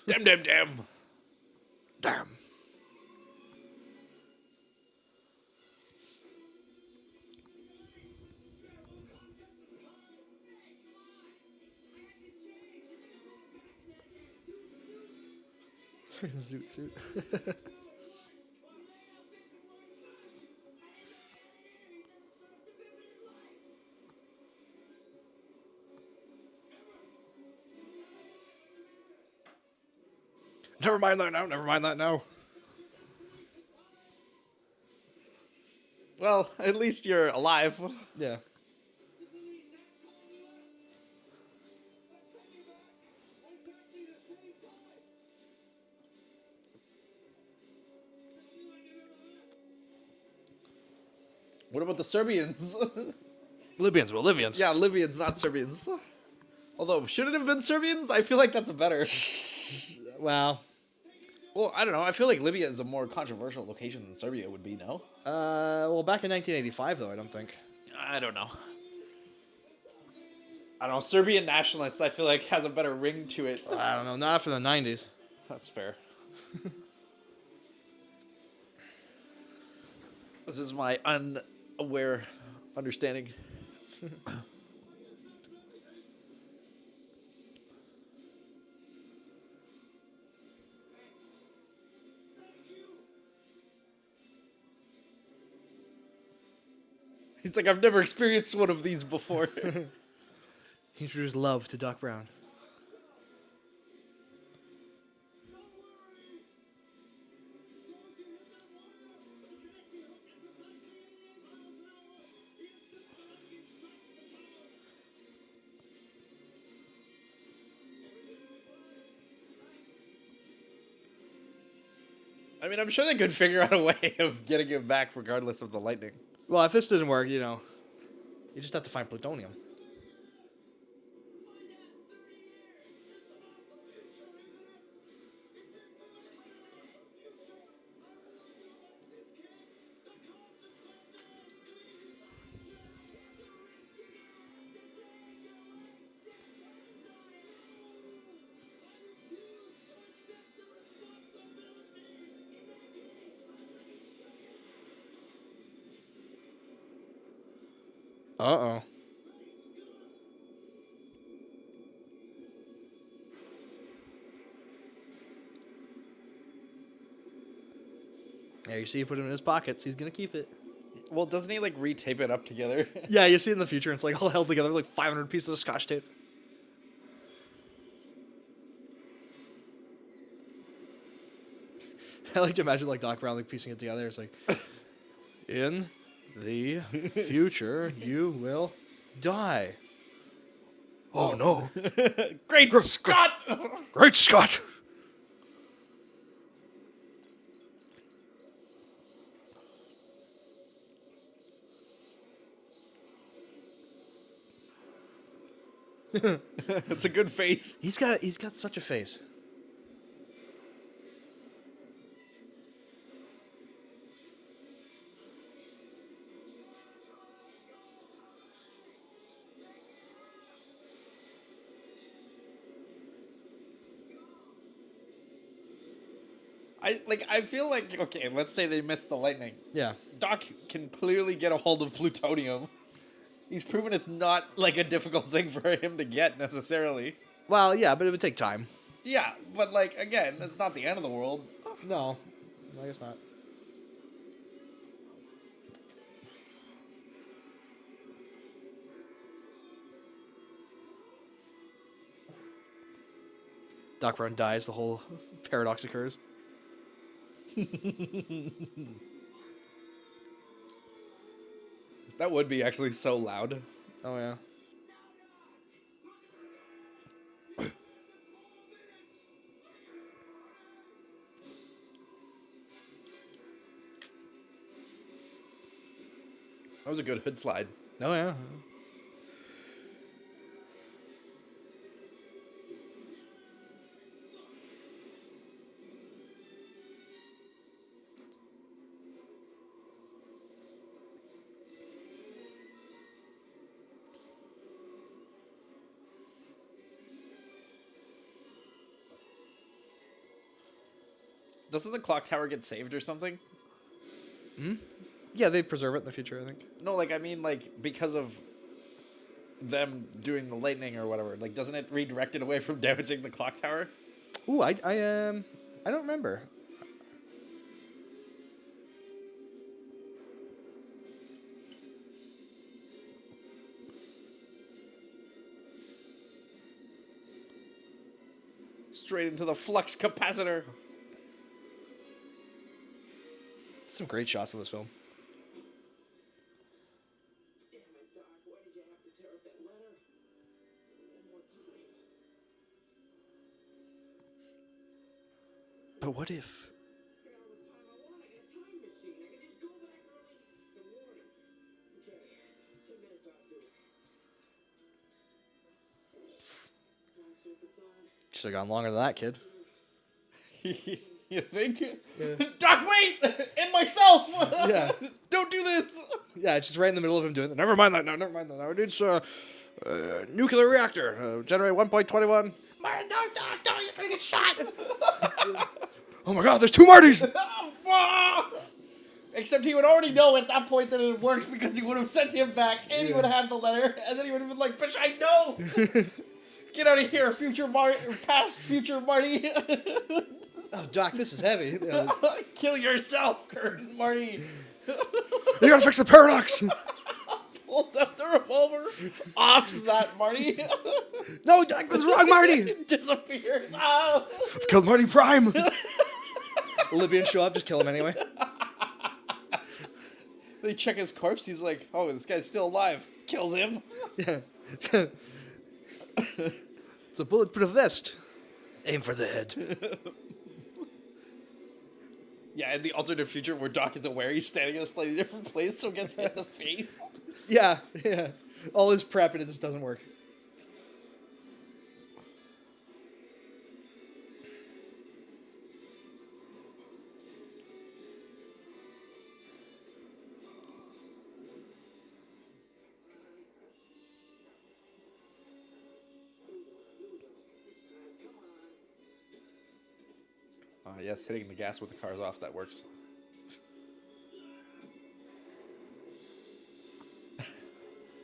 Speaker 2: Damn.
Speaker 1: Damn. Zoot suit. Never mind that now. Never mind that now.
Speaker 2: Well, at least you're alive.
Speaker 1: Yeah.
Speaker 2: What about the Serbians?
Speaker 1: Libyans were Libyans.
Speaker 2: Yeah, Libyans, not Serbians. Although, should it have been Serbians? I feel like that's better.
Speaker 1: Well,
Speaker 2: Well, I don't know. I feel like Libya is a more controversial location than Serbia would be, no?
Speaker 1: well, back in 1985, though, I don't think.
Speaker 2: I don't know. I don't know. Serbian nationalists, I feel like, has a better ring to it.
Speaker 1: I don't know. Not after the 90s.
Speaker 2: That's fair. This is my unaware understanding. He's like, I've never experienced one of these before.
Speaker 1: He introduced love to Doc Brown.
Speaker 2: I mean, I'm sure they could figure out a way of getting him back regardless of the lightning.
Speaker 1: Well, if this doesn't work, you know, you just have to find plutonium. Uh-oh. Yeah, you see he put it in his pockets. He's going to keep it.
Speaker 2: Well, doesn't he, like, retape it up together?
Speaker 1: Yeah, you see it in the future. It's like all held together, like 500 pieces of Scotch tape. I like to imagine like Doc Brown like piecing it together. It's like, in the future, you will die. Oh no!
Speaker 2: Great Scott!
Speaker 1: Great Scott!
Speaker 2: It's a good face.
Speaker 1: He's got such a face.
Speaker 2: I feel like, okay, let's say they missed the lightning.
Speaker 1: Yeah.
Speaker 2: Doc can clearly get a hold of plutonium. He's proven it's not like a difficult thing for him to get necessarily.
Speaker 1: Well, yeah, but it would take time.
Speaker 2: Yeah, but like again, it's not the end of the world.
Speaker 1: No, I guess not. Doc Brown dies, the whole paradox occurs.
Speaker 2: That would be actually so loud.
Speaker 1: Oh, yeah.
Speaker 2: That was a good hood slide.
Speaker 1: Oh, yeah.
Speaker 2: Doesn't the clock tower get saved or something?
Speaker 1: Yeah, they preserve it in the future, I think.
Speaker 2: No, like I mean, like because of them doing the lightning or whatever. Like, doesn't it redirect it away from damaging the clock tower?
Speaker 1: Ooh, I don't remember.
Speaker 2: Straight into the flux capacitor.
Speaker 1: Some great shots in this film.
Speaker 6: Damn it, Doc. Why did you have to tear up that letter? One more time.
Speaker 1: But what if?
Speaker 6: I got all the time I want. I got a time machine. I can just go back early in the morning. Okay, 10 minutes off, dude. Time circuit's on.
Speaker 1: Should have gone longer than that, kid.
Speaker 2: You think? Doc, wait! And myself!
Speaker 1: Yeah.
Speaker 2: Don't do this!
Speaker 1: Yeah, it's just right in the middle of him doing it. Never mind that now, never mind that now. It's nuclear reactor. Generate 1.21.
Speaker 2: No, you're gonna get shot!
Speaker 1: Oh my god, there's two Martys!
Speaker 2: Except he would already know at that point that it had worked because he would have sent him back and he would have had the letter and then he would have been like, bitch, I know! Get out of here, past future Marty!
Speaker 1: Oh, Doc, this is heavy.
Speaker 2: Kill yourself, Kurt and Marty!
Speaker 1: You gotta fix the paradox!
Speaker 2: Pulls out the revolver, offs that Marty,
Speaker 1: No, Doc, this is wrong, Marty!
Speaker 2: disappears. Ah.
Speaker 1: I've killed Marty Prime! Olympians show up, just kill him anyway.
Speaker 2: They check his corpse, he's like, oh, this guy's still alive. Kills him.
Speaker 1: Yeah. It's a bulletproof vest. Aim for the head.
Speaker 2: Yeah, in the alternate future where Doc is aware he's standing in a slightly different place, so gets hit in the face.
Speaker 1: Yeah, yeah. All his prep and it just doesn't work.
Speaker 2: Yes, hitting the gas with the cars off, that works.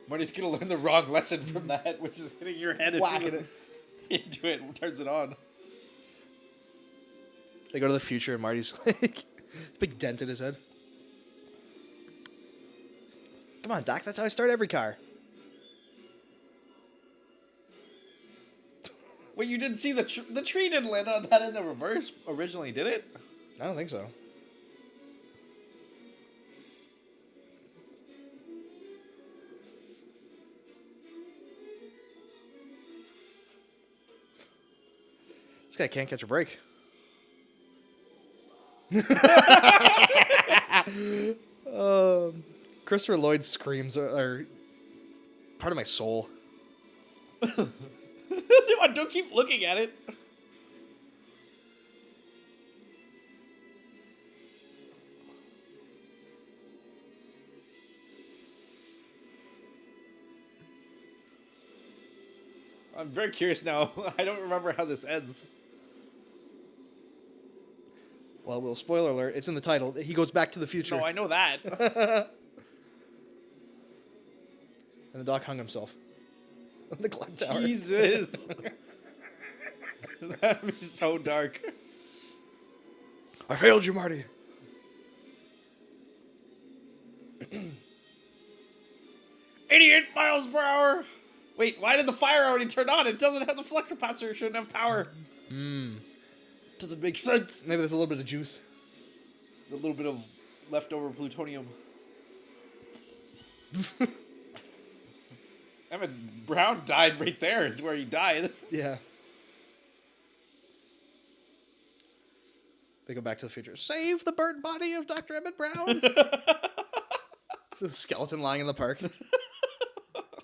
Speaker 2: Marty's gonna learn the wrong lesson from that, which is hitting your head
Speaker 1: Whacking it.
Speaker 2: into it and turns it on.
Speaker 1: They go to the future and Marty's like, big dent in his head. Come on, Doc, that's how I start every car.
Speaker 2: Well, you didn't see the tree didn't land on that in the reverse originally, did it?
Speaker 1: I don't think so. This guy can't catch a break. Christopher Lloyd's screams are part of my soul.
Speaker 2: Don't keep looking at it. I'm very curious now. I don't remember how this ends.
Speaker 1: Well, spoiler alert, it's in the title. He goes back to the future.
Speaker 2: No, I know that.
Speaker 1: And the Doc hung himself on the clock tower.
Speaker 2: Jesus. That'd be so dark.
Speaker 1: I failed you, Marty.
Speaker 2: 88 miles per hour. Wait, why did the fire already turn on? It doesn't have the flux capacitor. It shouldn't have power. Doesn't make sense.
Speaker 1: Maybe there's a little bit of juice.
Speaker 2: A little bit of leftover plutonium. Emmett Brown died right there. Is where he died.
Speaker 1: Yeah. They go back to the future. Save the burnt body of Dr. Emmett Brown. The skeleton lying in the park.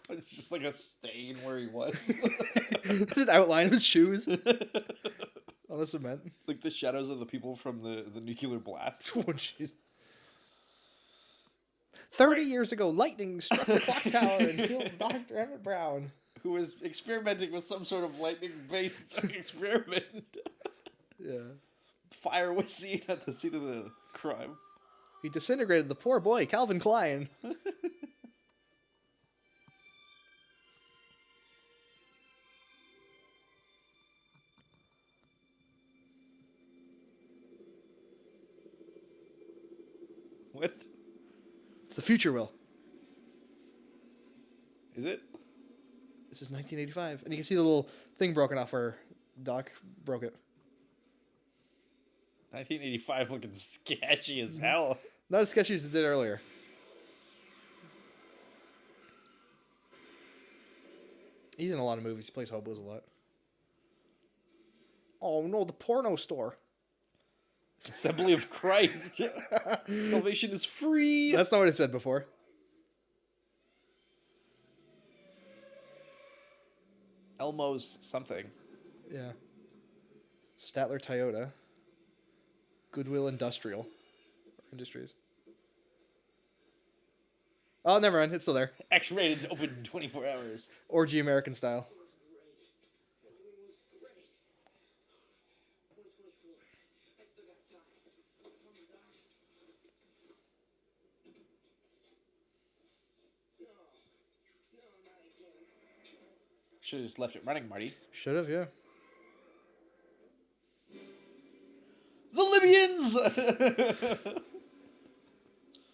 Speaker 2: It's just like a stain where he was.
Speaker 1: There's an outline of his shoes on the cement.
Speaker 2: Like the shadows of the people from the nuclear blast.
Speaker 1: Oh, jeez. 30 years ago, lightning struck the clock tower and killed Dr. Emmett Brown.
Speaker 2: Who was experimenting with some sort of lightning-based experiment.
Speaker 1: Yeah.
Speaker 2: Fire was seen at the scene of the crime.
Speaker 1: He disintegrated the poor boy, Calvin Klein.
Speaker 2: What?
Speaker 1: It's the future, Will.
Speaker 2: Is it?
Speaker 1: This is 1985. And you can see the little thing broken off where Doc broke it.
Speaker 2: 1985 looking sketchy as hell.
Speaker 1: Not as sketchy as it did earlier. He's in a lot of movies. He plays hobos a lot. Oh no, the porno store.
Speaker 2: Assembly of Christ. Salvation is free.
Speaker 1: That's not what it said before.
Speaker 2: Elmo's something.
Speaker 1: Yeah. Statler Toyota. Goodwill Industries. Oh, never mind. It's still there.
Speaker 2: X-rated, open in 24 hours.
Speaker 1: Orgy American style.
Speaker 2: Should have just left it running, Marty.
Speaker 1: Should have, yeah.
Speaker 2: The Libyans!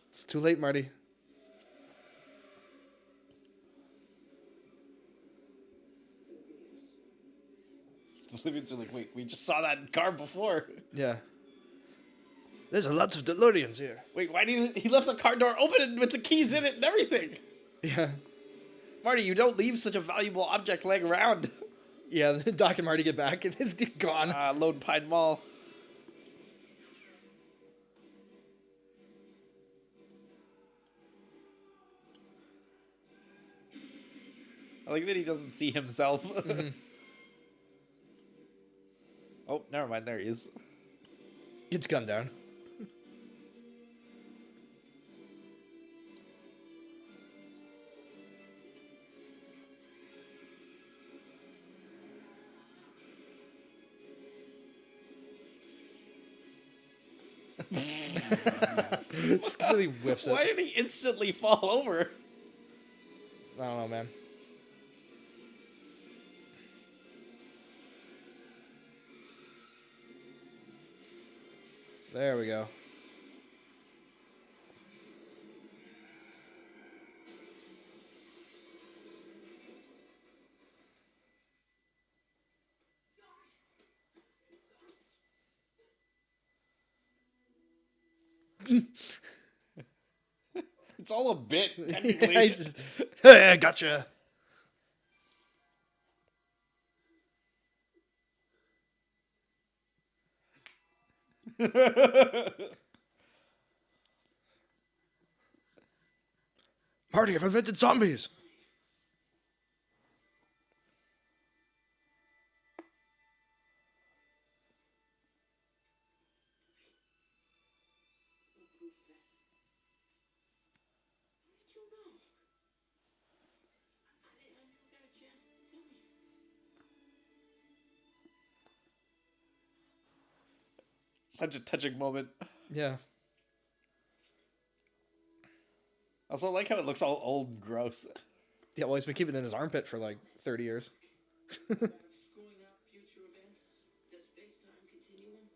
Speaker 1: It's too late, Marty.
Speaker 2: The Libyans are like, wait, we just saw that car before.
Speaker 1: Yeah. There's lots of DeLoreans here.
Speaker 2: Wait, why did he left the car door open with the keys in it and everything?
Speaker 1: Yeah.
Speaker 2: Marty, you don't leave such a valuable object laying around.
Speaker 1: Yeah, the Doc and Marty get back and it's gone.
Speaker 2: Lone Pine Mall. I like that he doesn't see himself.
Speaker 1: Mm-hmm.
Speaker 2: Oh, never mind. There he is.
Speaker 1: Gets gunned down. Just completely whiffs it.
Speaker 2: Why did he instantly fall over?
Speaker 1: I don't know, man. There we go.
Speaker 2: It's all a bit, technically.
Speaker 1: He's just, hey, gotcha. Marty, I've invented zombies.
Speaker 2: Such a touching moment.
Speaker 1: Yeah.
Speaker 2: Also, I like how it looks all old and gross.
Speaker 1: Yeah, well, he's been keeping it in his armpit for like 30 years.
Speaker 6: Screwing out future events? Does space-time continuum?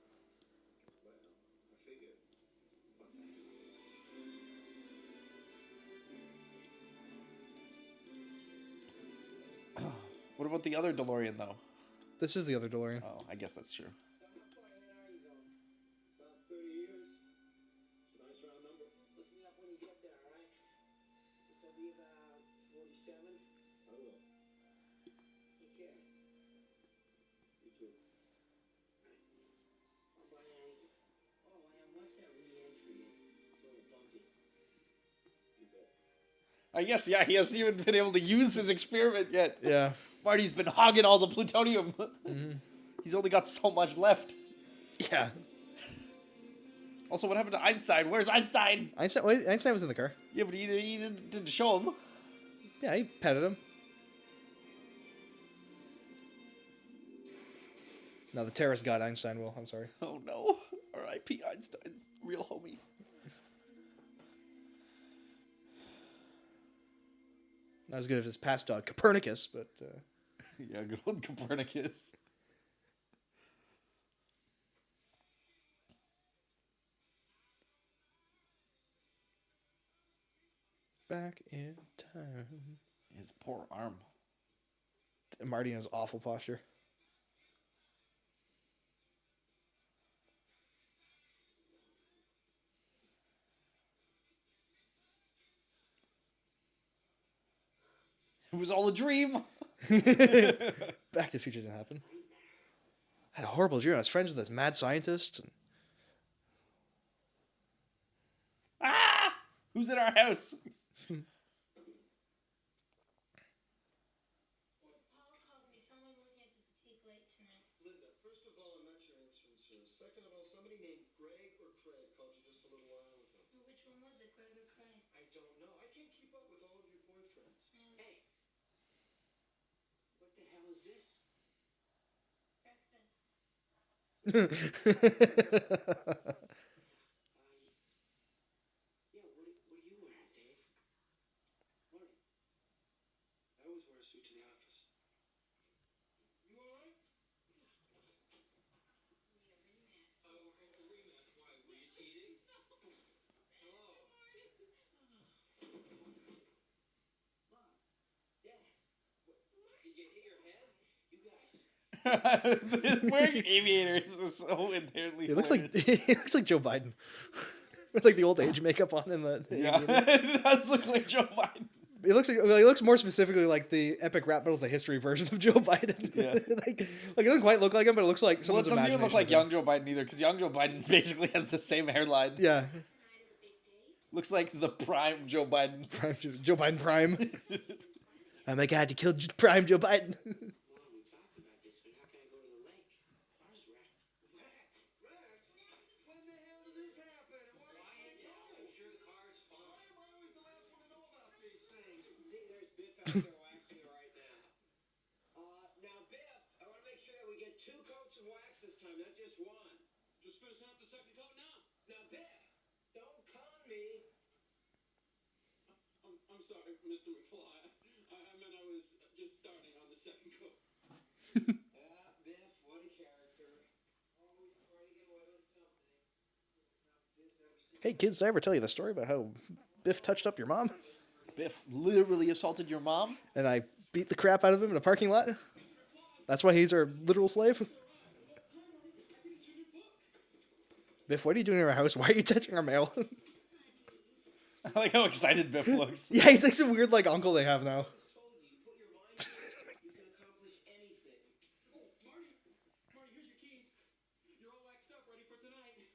Speaker 2: about the other DeLorean though?
Speaker 1: This is the other DeLorean.
Speaker 2: Oh, I guess that's true.
Speaker 3: About 30 years. It's a nice round number.
Speaker 6: Look me up when you get there, all right? This will be about 47.
Speaker 3: I will.
Speaker 6: Take care.
Speaker 3: You too.
Speaker 6: Oh, bye, Annie. Oh, what's that re-entry? It's a little bumpy.
Speaker 3: You bet.
Speaker 2: I guess, yeah, he hasn't even been able to use his experiment yet.
Speaker 1: Yeah.
Speaker 2: Marty's been hogging all the plutonium. He's only got so much left.
Speaker 1: Yeah.
Speaker 2: Also, what happened to Einstein? Where's Einstein?
Speaker 1: Einstein was in the car.
Speaker 2: Yeah, but he didn't show him.
Speaker 1: Yeah, he petted him. No, the terrorist god Einstein will. I'm sorry.
Speaker 2: Oh no. R.I.P. Einstein. Real homie.
Speaker 1: Not as good as his past dog, Copernicus, but
Speaker 2: Yeah, good old Copernicus.
Speaker 1: back in time.
Speaker 2: His poor arm.
Speaker 1: Marty in his awful posture.
Speaker 2: It was all a dream.
Speaker 1: Back to the Future didn't happen. I had a horrible dream. I was friends with this mad scientist. And
Speaker 2: Ah! Who's in our house?
Speaker 4: Paul calls me. Tell me we're going to boutique late tonight.
Speaker 3: Linda, first of all, I'm not your answering service. Second of all, somebody named Greg or Craig called you just a little while ago.
Speaker 4: Which one was it, Greg or Craig?
Speaker 3: I don't know. I can't keep up with all of your boyfriends.
Speaker 6: Hey. What the hell is this?
Speaker 4: Breakfast.
Speaker 6: Yeah, what are you wearing, Dave? Morning.
Speaker 3: I always wear a suit to the office. You all right?
Speaker 6: Did you hit your head? You guys.
Speaker 2: Wearing aviators is so inherently.
Speaker 1: It looks like
Speaker 2: hilarious.
Speaker 1: it looks like Joe Biden, with like the old age makeup on and the
Speaker 2: Yeah, it does look like Joe Biden.
Speaker 1: It looks like, well, it looks more specifically like the epic rap battles of history version of Joe Biden.
Speaker 2: Yeah.
Speaker 1: like it doesn't quite look like him, but it looks like
Speaker 2: Well, it
Speaker 1: someone's
Speaker 2: doesn't even look like
Speaker 1: imagination
Speaker 2: young Joe Biden either, because young Joe Biden basically has the same hairline.
Speaker 1: of him. Yeah,
Speaker 2: Looks like the prime Joe Biden.
Speaker 1: Prime Joe Biden Prime. Oh my God, you killed Prime Joe Biden.
Speaker 6: Mom, we talked about this. We're not gonna go to the lake. Car's wrecked.
Speaker 3: When the hell did this happen? Why
Speaker 6: Quiet down. I'm sure the car's fine.
Speaker 3: am I always the last one to know about these things?
Speaker 6: See, there's Biff out there waxing it right now. Now, Biff, I want to make sure that we get 2 coats of wax this time, not just one.
Speaker 3: Just finishing up the second coat now.
Speaker 6: Now, Biff, don't con me.
Speaker 3: I'm sorry, Mr. McFly. I meant I was just starting on the second coat.
Speaker 6: Biff, what a character. Always trying to get away with something.
Speaker 1: Hey kids, did I ever tell you the story about how Biff touched up your mom
Speaker 2: Biff literally assaulted your mom?
Speaker 1: and I beat the crap out of him in a parking lot? That's why he's our literal slave. Biff, what are you doing in our house? Why are you touching our mail?
Speaker 2: I like how excited Biff looks.
Speaker 1: Yeah, he's like some weird like uncle they have now.
Speaker 6: You can accomplish anything.
Speaker 3: Oh, Marty, here's your keys. You're all waxed up, ready for tonight.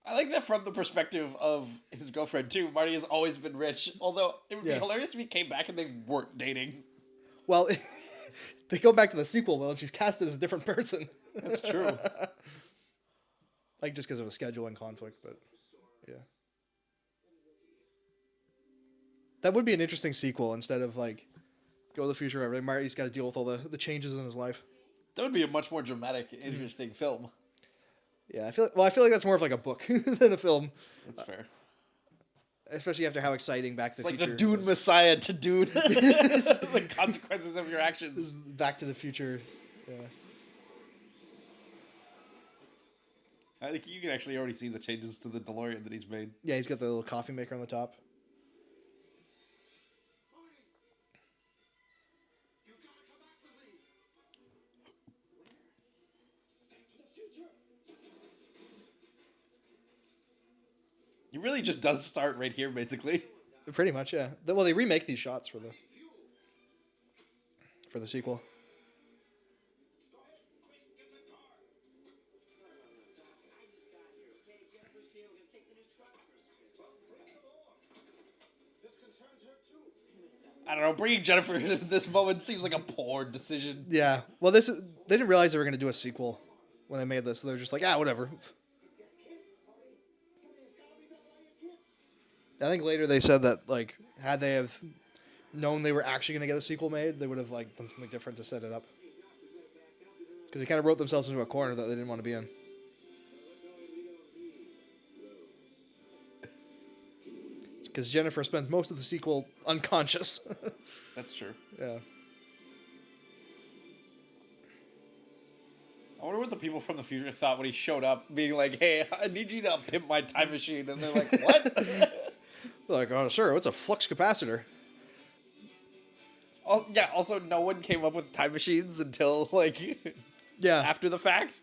Speaker 2: I like that from the perspective of his girlfriend too. Marty has always been rich, although it would be
Speaker 1: Yeah.
Speaker 2: hilarious if he came back and they weren't dating.
Speaker 1: Well, they go back to the sequel, Will, and she's casted as a different person.
Speaker 2: That's true.
Speaker 1: Like just because of a scheduling conflict, but yeah. That would be an interesting sequel instead of like go to the future. Everything. Marty's got to deal with all the changes in his life.
Speaker 2: That would be a much more dramatic, interesting film.
Speaker 1: Yeah, I feel like that's more of like a book than a film,
Speaker 2: That's fair.
Speaker 1: especially after how exciting Back to
Speaker 2: It's
Speaker 1: the
Speaker 2: like
Speaker 1: Future.
Speaker 2: the Dune
Speaker 1: was.
Speaker 2: Messiah to Dune. The consequences of your
Speaker 1: This
Speaker 2: actions.
Speaker 1: is Back to the Future. Yeah.
Speaker 2: I think you can actually already see the changes to the DeLorean that he's made.
Speaker 1: Yeah, he's got the little coffee maker on the top.
Speaker 2: He really just does start right here, basically.
Speaker 1: Pretty much, yeah. Well, they remake these shots for the sequel.
Speaker 2: I don't know. Bringing Jennifer in this moment seems like a poor decision.
Speaker 1: Yeah. Well, they didn't realize they were going to do a sequel when they made this. So they were just like, whatever. I think later they said that, like, had they have known they were actually going to get a sequel made, they would have, like, done something different to set it up. Because they kind of wrote themselves into a corner that they didn't want to be in. Because Jennifer spends most of the sequel unconscious.
Speaker 2: That's true.
Speaker 1: Yeah.
Speaker 2: I wonder what the people from the future thought when he showed up, being like, "Hey, I need you to pimp my time machine," and they're like, "What?"
Speaker 1: They're like, oh, sure, what's a flux capacitor?
Speaker 2: Oh, yeah. Also, no one came up with time machines until like
Speaker 1: Yeah.
Speaker 2: after the fact.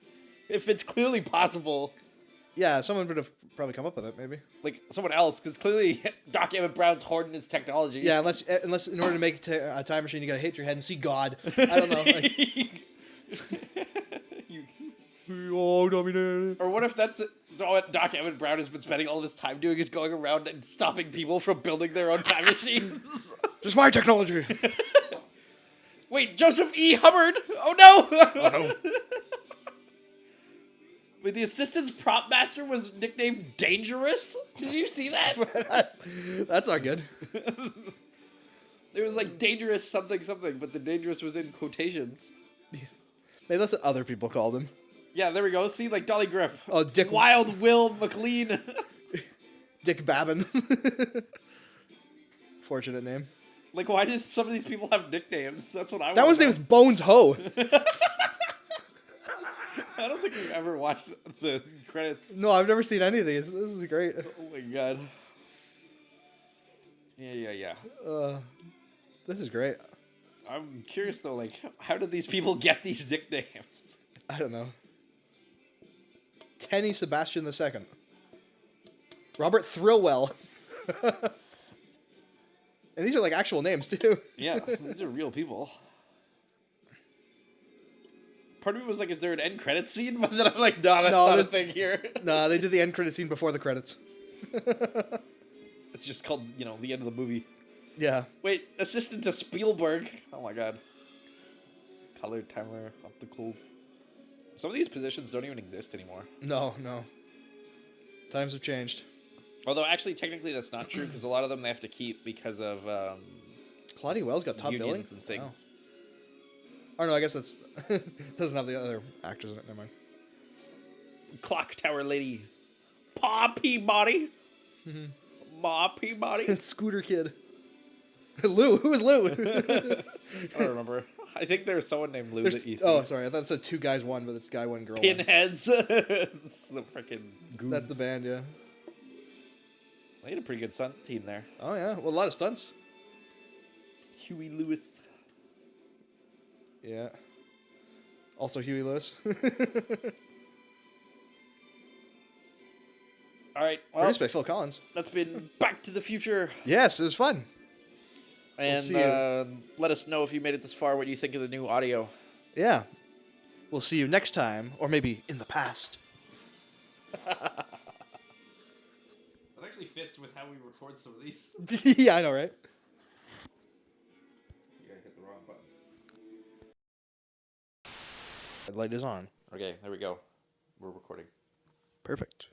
Speaker 2: If it's clearly possible,
Speaker 1: Yeah, someone would have probably come up with it, maybe.
Speaker 2: like someone else, because clearly Doc Emmett Brown's hoarding his technology.
Speaker 1: Yeah, unless in order to make a time machine, you gotta hit your head and see God. I don't know. Like, oh, dominated.
Speaker 2: Or what if that's what Doc Emmett Brown has been spending all of his time doing, is going around and stopping people from building their own time machines?
Speaker 1: Just my technology.
Speaker 2: Wait, Joseph E. Hubbard! Oh no! Wait, the assistant's prop master was nicknamed Dangerous? Did you see that?
Speaker 1: That's not good.
Speaker 2: It was like Dangerous something something, but the Dangerous was in quotations.
Speaker 1: Maybe that's what other people called him.
Speaker 2: Yeah, there we go. See, like Dolly Grip.
Speaker 1: Oh, Dick
Speaker 2: Wild Will McLean.
Speaker 1: Dick Babin. Fortunate name.
Speaker 2: Like, why did some of these people have nicknames? That's what I
Speaker 1: That one's name is Bones Ho.
Speaker 2: I don't think we've ever watched the credits.
Speaker 1: No, I've never seen any of these. This is great.
Speaker 2: Oh my god. Yeah.
Speaker 1: This is great.
Speaker 2: I'm curious though, like, how did these people get these nicknames?
Speaker 1: I don't know. Tenny Sebastian II. Robert Thrillwell. And these are like actual names too.
Speaker 2: Yeah, these are real people. Part of me was like, is there an end credit scene? But then I'm like, no, that's not a thing here.
Speaker 1: Nah, they did the end credit scene before the credits.
Speaker 2: It's just called, the end of the movie.
Speaker 1: Yeah.
Speaker 2: Wait, assistant to Spielberg. Oh my god. Color, timer, opticals. Some of these positions don't even exist anymore.
Speaker 1: No. Times have changed.
Speaker 2: Although, actually, technically, that's not true, because a lot of them they have to keep because of
Speaker 1: Claudia Wells got top billing
Speaker 2: unions and things.
Speaker 1: Oh no, I guess that's doesn't have the other actors in it. Never mind.
Speaker 2: Clock Tower Lady. Pa Peabody. Ma Peabody.
Speaker 1: Scooter Kid. Lou. Who is Lou?
Speaker 2: I don't remember. I think there's someone named Lou that you see.
Speaker 1: Oh, sorry. I thought it said 2 guys 1, but it's guy 1, girl 1.
Speaker 2: Pinheads. It's the freaking goons.
Speaker 1: That's the band, yeah.
Speaker 2: They had a pretty good stunt team there.
Speaker 1: Oh yeah, well a lot of stunts.
Speaker 2: Huey Lewis.
Speaker 1: Yeah. Also Huey Lewis.
Speaker 2: All right. Well,
Speaker 1: Produced by Phil Collins.
Speaker 2: that's been Back to the Future.
Speaker 1: Yes, it was fun.
Speaker 2: And
Speaker 1: see you.
Speaker 2: let us know if you made it this far, what you think of the new audio.
Speaker 1: Yeah. We'll see you next time, or maybe in the past.
Speaker 2: That actually fits with how we record some of these.
Speaker 1: Yeah, I know, right?
Speaker 2: You gotta hit the wrong button.
Speaker 1: The light is on.
Speaker 2: Okay, there we go. We're recording.
Speaker 1: Perfect.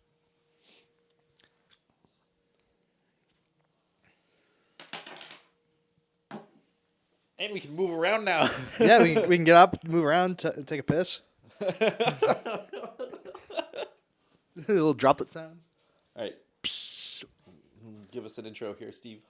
Speaker 2: And we can move around now.
Speaker 1: Yeah, we can get up, move around, take a piss. Little droplet sounds.
Speaker 2: All right. Give us an intro here, Steve.